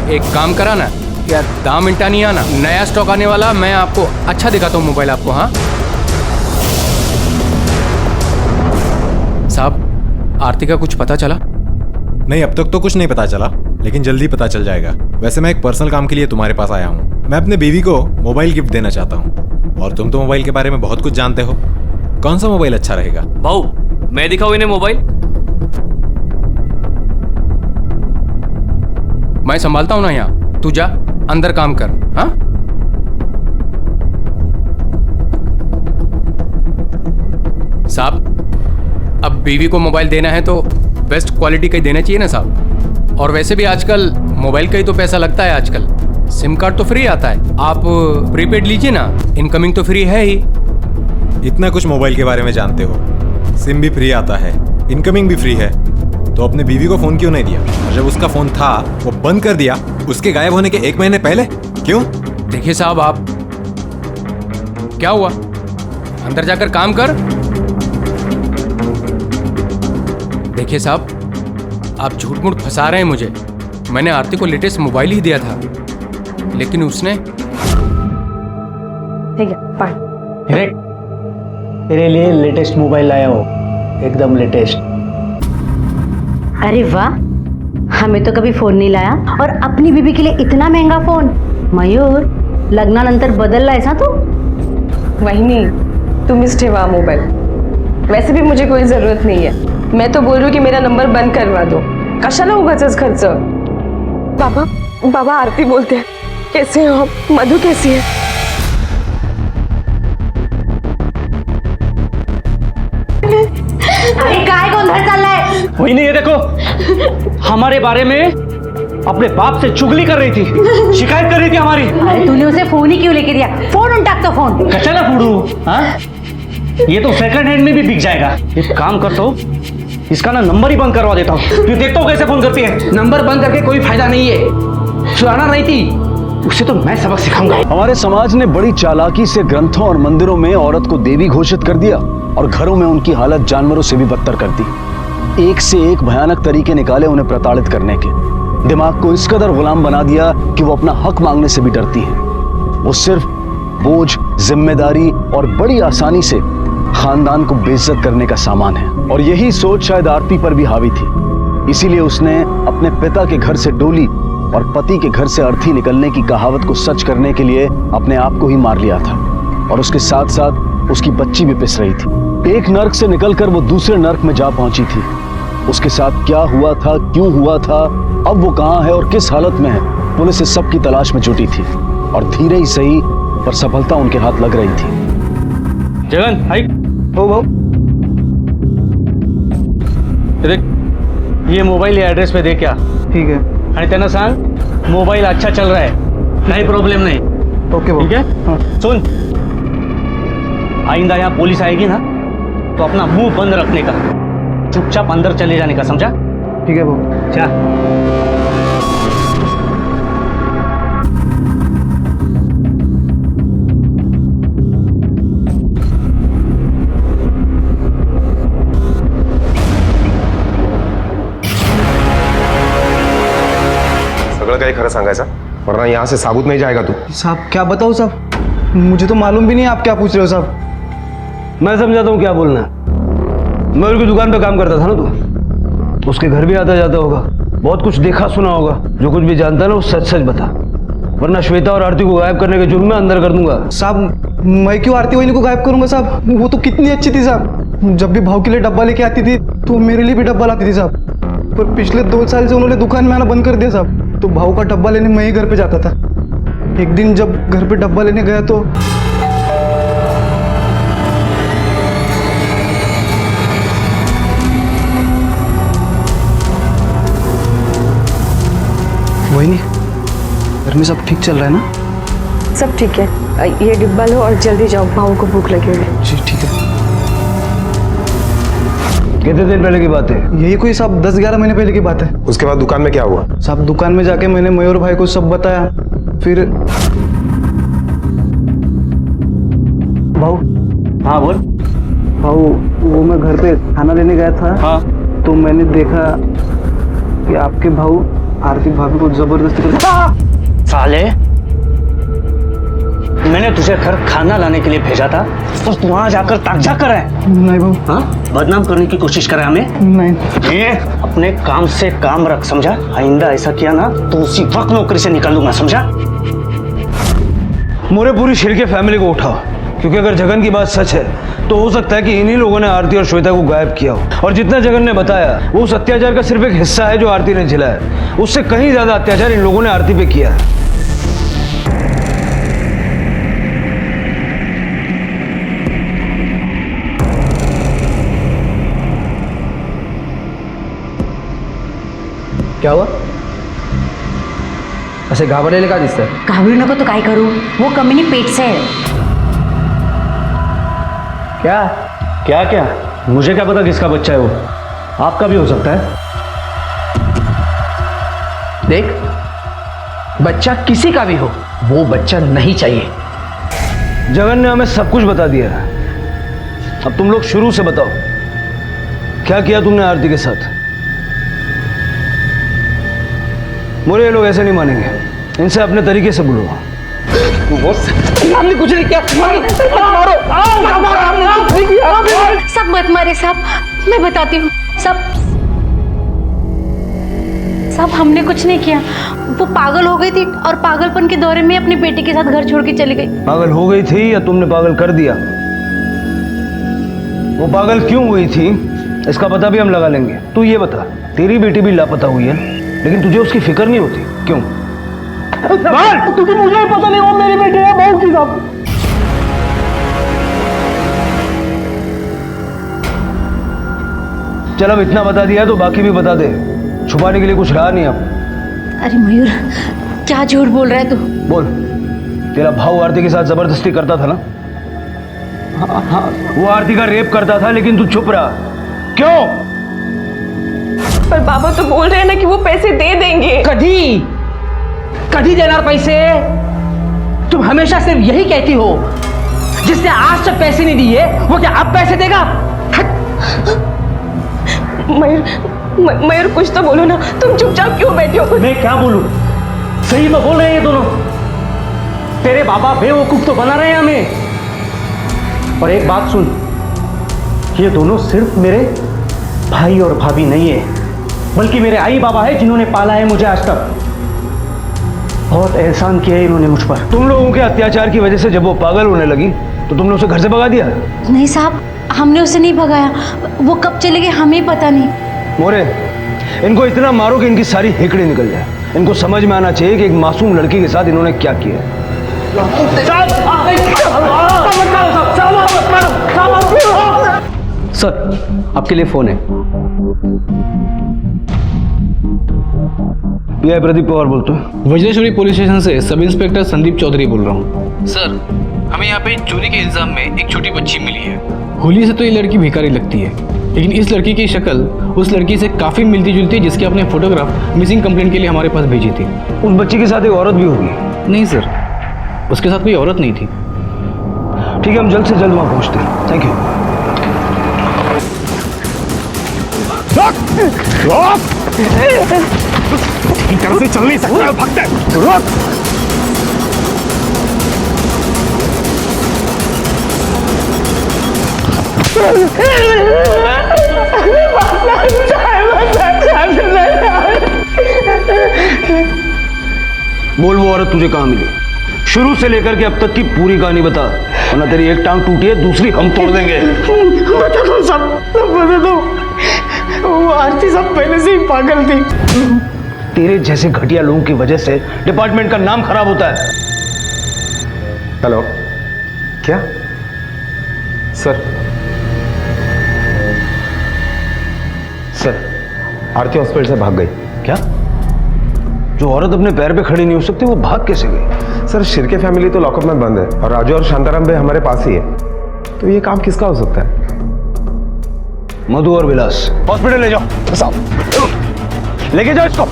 एक काम करा ना, क्या 10 मिनट नहीं आना, नया स्टॉक आने वाला, मैं आपको अच्छा दिखाता हूँ मोबाइल आपको। हाँ साहब, आरती का कुछ पता चला? नहीं, अब तक तो कुछ नहीं पता चला, लेकिन जल्दी पता चल जाएगा। वैसे मैं एक पर्सनल काम के लिए तुम्हारे पास आया हूँ। मैं अपने बीवी को मोबाइल गिफ्ट देना चाहता हूँ, और तुम तो मोबाइल के बारे में बहुत कुछ जानते हो। कौन सा मोबाइल अच्छा रहेगा? भाऊ, मैं दिखाऊँ इन्हें मोबाइल? मैं संभालता हूँ ना यहाँ, तू जा अंदर काम कर। हाँ, साहब, अब बीवी को मोबाइल देना है तो बेस्ट क्वालिटी का ही देना चाहिए ना साहब। और वैसे भी आजकल मोबाइल का ही तो पैसा लगता है। आजकल सिम कार्ड तो फ्री आता है, आप प्रीपेड लीजिए ना, इनकमिंग तो फ्री है ही। इतना कुछ मोबाइल के बारे में जानते हो, सिम भी फ्री आता है, इनकमिंग भी फ्री है, तो अपने बीवी को फोन क्यों नहीं दिया? और जब उसका फोन था वो बंद कर दिया उसके गायब होने के 1 महीने पहले, क्यों? देखिए साहब, आप क्या हुआ, अंदर जाकर काम कर। देखिए साहब, आप झूठ मूठ फंसा रहे हैं मुझे। मैंने आरती को लेटेस्ट मोबाइल ही दिया था, लेकिन उसने। ठीक है, पानी तेरे लिए लेटेस्ट मोबाइल लाया हो, एकदम लेटेस्ट। अरे वाह, हमें तो कभी फोन नहीं लाया, और अपनी बीबी के लिए इतना महंगा फोन। मयूर, लग्नानंतर बदलला आहेस ना तू? वहिनी, तुम्हीच ठेवा मोबाईल। वैसे भी मुझे कोई जरूरत नहीं है। मैं तो बोल रही हूँ कि मेरा नंबर बंद करवा दो, कशाला उगाचच खर्च। बाबा, बाबा आरती बोलते हैं, कैसे हो आप? मधु कैसी है? अरे काय गोंधळ चाललाय? वही नहीं, ये देखो, हमारे बारे में अपने बाप से चुगली कर रही थी, शिकायत कर रही थी हमारी। अरे तूने उसे फोन ही क्यों लेके दिया? फोन उनटाक तो फोन। कचरा फूडू, हाँ? ये तो सेकंड हैंड में भी बिक जाएगा। एक काम करता हूँ, इसका ना नंबर ही बंद करवा देता हूँ। फिर देखता हूँ कैसे फोन करती है। नंबर बंद करके कोई फायदा नहीं है। सुहाना नहीं थी, उसे तो मैं सबक सिखाऊंगा। हमारे समाज ने बड़ी चालाकी से ग्रंथों और मंदिरों में औरत को देवी घोषित कर दिया और घरों में उनकी हालत जानवरों से भी बदतर कर दी। एक से एक भयानक तरीके निकाले उन्हें प्रताड़ित करने के। दिमाग को इस कदर गुलाम बना दिया कि वो अपना हक मांगने से भी डरती है। वो सिर्फ बोझ, जिम्मेदारी और बड़ी आसानी से खानदान को बेइज्जत करने का सामान है। और यही सोच शायद आरती पर भी हावी थी। इसीलिए उसने अपने पिता के घर से डोली और पति के घर से अर्थी निकलने की कहावत को सच करने के लिए अपने आप को ही मार लिया था। और उसके साथ साथ उसकी बच्ची भी पिस रही थी। एक नर्क से निकलकर वो दूसरे नर्क में जा पहुंची थी। उसके साथ क्या हुआ था, क्यों हुआ था, अब वो कहाँ है और किस हालत में है, पुलिस इस सब की तलाश में जुटी थी। और धीरे ही सही पर सफलता उनके हाथ लग रही थी। जगन, हाई। ओ भाऊ, देख, ये मोबाइल ये एड्रेस पे दे क्या? ठीक है। आणि त्यांना सांग मोबाइल अच्छा चल रहा है, काही प्रॉब्लम नहीं। ओके भाऊ। ठीक है, हाँ। सुन, आइंदा यहाँ पुलिस आएगी ना तो अपना मुंह बंद रखने का, चुपचाप अंदर चले जाने का, समझा? ठीक है भाऊ। जा। सगळं काही खरं सांगायचं, वरना यहाँ से साबुत नहीं जाएगा तू। साहब क्या बताओ साहब, मुझे तो मालूम भी नहीं आप क्या पूछ रहे हो साहब। मैं समझाता हूँ क्या बोलना है। मयूर की दुकान पे काम करता था ना तू, उसके घर भी आता जाता होगा, बहुत कुछ देखा सुना होगा। जो कुछ भी जानता है ना वो सच सच बता, वरना श्वेता और आरती को गायब करने के जुर्म में अंदर कर दूंगा। साहब मैं क्यों आरती वहीनी को गायब करूंगा साहब, वो तो कितनी अच्छी थी साहब। जब भी भाव के लिए डब्बा लेके आती थी तो मेरे लिए भी डब्बा लाती थी साहब। पर पिछले 2 साल से उन्होंने दुकान में आना बंद कर दिया साहब। तो भाव का डब्बा लेने मैं ही घर पे जाता था। एक दिन जब घर पे डब्बा लेने गया तो वहीनी, घर में सब ठीक चल रहा है ना? सब ठीक है, ये डिब्बा लो और जल्दी जाओ, भाऊ को भूख लगी हुई है। जी ठीक है। कितने दिन पहले की बात है? यही कोई साहब 10-11 महीने पहले की बात है। उसके बाद दुकान में क्या हुआ? साहब दुकान में जाके मैंने मयूर भाई को सब बताया। फिर भाऊ। हाँ बोल। भाऊ वो मैं घर पे खाना लेने गया था। हाँ। तो मैंने देखा कि आपके भाऊ आरती भाभी को जबरदस्ती कर। साले, मैंने तुझे घर खाना लाने के लिए भेजा था और तू वहां जाकर ताकझाक कर रहा है। नहीं भाऊ। हाँ? बदनाम करने की कोशिश कर रहा है हमें? नहीं। ये अपने काम से काम रख, समझा? आइंदा ऐसा किया ना तो उसी वक्त नौकरी से निकाल दूंगा, समझा? मोरे पूरी शिरके फैमिली को उठाओ, क्योंकि अगर जगन की बात सच है तो हो सकता है कि इन्हीं लोगों ने आरती और श्वेता को गायब किया हो। और जितना जगन ने बताया वो उस अत्याचार का सिर्फ एक हिस्सा है जो आरती ने झेला है। उससे कहीं ज्यादा अत्याचार इन लोगों ने आरती पे किया है। क्या हुआ? असे घाबरलेले का दिसत? घाबरू नको तो काय करू, वो कमीनी पेट से है। क्या क्या क्या? मुझे क्या पता किसका बच्चा है वो? आपका भी हो सकता है। देख, बच्चा किसी का भी हो, वो बच्चा नहीं चाहिए। जगन ने हमें सब कुछ बता दिया है। अब तुम लोग शुरू से बताओ, क्या किया तुमने आरती के साथ? मोरे ये लोग ऐसे नहीं मानेंगे, इनसे अपने तरीके से बोलो। हमने कुछ नहीं किया। मारो। सब मत मारे साहब, मैं बताती हूँ। सब हमने कुछ नहीं किया। वो पागल हो गई थी और पागलपन के दौरे में अपनी बेटी के साथ घर छोड़ के चली गई। पागल हो गई थी या तुमने पागल कर दिया? वो पागल क्यों हुई थी इसका पता भी हम लगा लेंगे। तू ये बता, तेरी बेटी भी लापता हुई है लेकिन तुझे उसकी फिक्र नहीं होती, क्यों? क्योंकि मुझे पता नहीं वो मेरी बेटी है। बहुत की साहब, चल अब इतना बता दिया तो बाकी भी बता दे, छुपाने के लिए कुछ रहा नहीं अब। अरे मयूर, क्या झूठ बोल रहा है तू? बोल, तेरा भाव आरती के साथ जबरदस्ती करता था ना? हाँ, वो आरती का रेप करता था, लेकिन तू चुप रहा क्यों? पर बाबा तो बोल रहे हैं ना कि वो पैसे दे देंगे। कभी देना पैसे? तुम हमेशा सिर्फ यही कहती हो। जिसने आज तक पैसे नहीं दिए वो क्या अब पैसे देगा? मयूर कुछ तो बोलो ना, तुम चुपचाप क्यों बैठे हो? मैं क्या बोलूं? सही में बोल रहे हैं ये दोनों। तेरे बाबा बेवकूफ तो बना रहे हैं हमें। और एक बात सुन, ये दोनों सिर्फ मेरे भाई और भाभी नहीं है, बल्कि मेरे आई बाबा है जिन्होंने पाला है मुझे आज तक। बहुत एहसान किया है इन्होंने मुझ पर। तुम लोगों के अत्याचार की वजह से जब वो पागल होने लगी तो तुमने उसे घर से भगा दिया? नहीं साहब, हमने उसे नहीं भगाया। वो कब चले गए हमें पता नहीं। मोरे, इनको इतना मारो कि इनकी सारी हेकड़ी निकल जाए। इनको समझ में आना चाहिए कि एक मासूम लड़की के साथ इन्होंने क्या किया है। सर, आपके लिए फोन है। पीआई प्रदीप पवार बोलते हैं। वज्रेश्वरी पुलिस स्टेशन से सब इंस्पेक्टर संदीप चौधरी बोल रहा हूँ। सर, हमें यहाँ पे चोरी के इल्जाम में एक छोटी बच्ची मिली है। होली से तो ये लड़की भिखारी लगती है, लेकिन इस लड़की की शक्ल उस लड़की से काफी मिलती जुलती है जिसकी आपने फोटोग्राफ मिसिंग कंप्लेंट के लिए हमारे पास भेजी थी। उस बच्ची के साथ एक औरत भी होगी? नहीं सर, उसके साथ कोई औरत नहीं थी। ठीक है, हम जल्द से जल्द वहां पहुंचते हैं। Thank you. ठीक तरह से चल नहीं सकता, भगते रोक। बोल, वो औरत तुझे कहाँ मिली? शुरू से लेकर के अब तक की पूरी कहानी बता, वरना तेरी एक टांग टूटी है, दूसरी हम तोड़ देंगे। बता दो सब, बता दो। वो आरती सब पहले से ही पागल थी। तेरे जैसे घटिया लोगों की वजह से डिपार्टमेंट का नाम खराब होता है। हेलो, क्या सर, आरती हॉस्पिटल से भाग गई। क्या? जो औरत अपने पैर पे खड़ी नहीं हो सकती वो भाग कैसे गई? सर, शिर्के फैमिली तो लॉकअप में बंद है और राजू और शांताराम भाई हमारे पास ही है, तो ये काम किसका हो सकता है? मधु और विलास हॉस्पिटल ले जाओ। साहब, लेके जाओ इसको।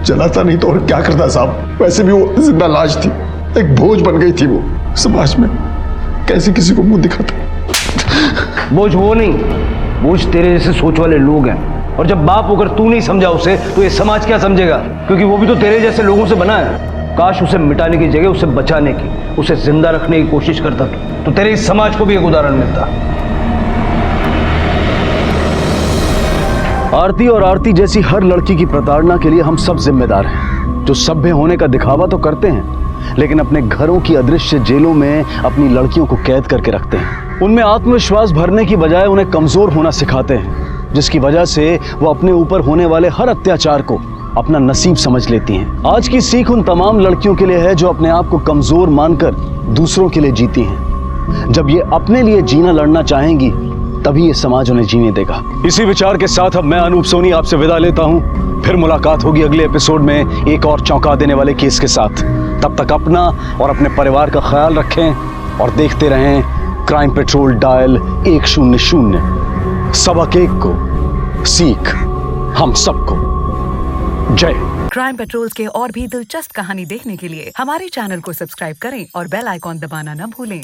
जलाता नहीं तो और क्या करता साहब? वैसे भी वो जिंदा लाश थी, एक बोझ बन गई थी वो समाज में। कैसे किसी को मुंह दिखाता? बोझ वो नहीं, बोझ तेरे जैसे सोच वाले लोग हैं। और जब बाप होकर तू नहीं समझा उसे, तो ये समाज क्या समझेगा? क्योंकि वो भी तो तेरे जैसे लोगों से बना है। काश उसे मिटाने की जगह उसे बचाने की, उसे जिंदा रखने की कोशिश करता तो तेरे इस समाज को भी एक उदाहरण मिलता। आरती और आरती जैसी हर लड़की की प्रताड़ना के लिए हम सब जिम्मेदार हैं। जो सभ्य होने का दिखावा तो करते हैं, लेकिन अपने घरों की अदृश्य जेलों में अपनी लड़कियों को कैद करके रखते हैं। उनमें आत्मविश्वास भरने की बजाय उन्हें कमजोर होना सिखाते हैं, जिसकी वजह से वो अपने ऊपर होने वाले हर अत्याचार को अपना नसीब समझ लेती हैं। आज की सीख उन तमाम लड़कियों के लिए है जो अपने आप को कमजोर मानकर दूसरों के लिए जीती हैं। जब ये अपने लिए जीना लड़ना चाहेंगी, तभी ये समाज उन्हें जीने देगा। इसी विचार के साथ अब मैं अनूप सोनी आपसे विदा लेता हूँ। फिर मुलाकात होगी अगले एपिसोड में एक और चौंका देने वाले केस के साथ। तब तक अपना और अपने परिवार का ख्याल रखें और देखते रहें क्राइम पेट्रोल डायल 100। सबक एक को, सीख हम सबको। जय। क्राइम पेट्रोल के और भी दिलचस्प कहानी देखने के लिए हमारे चैनल को सब्सक्राइब करें और बेल आइकॉन दबाना न भूलें।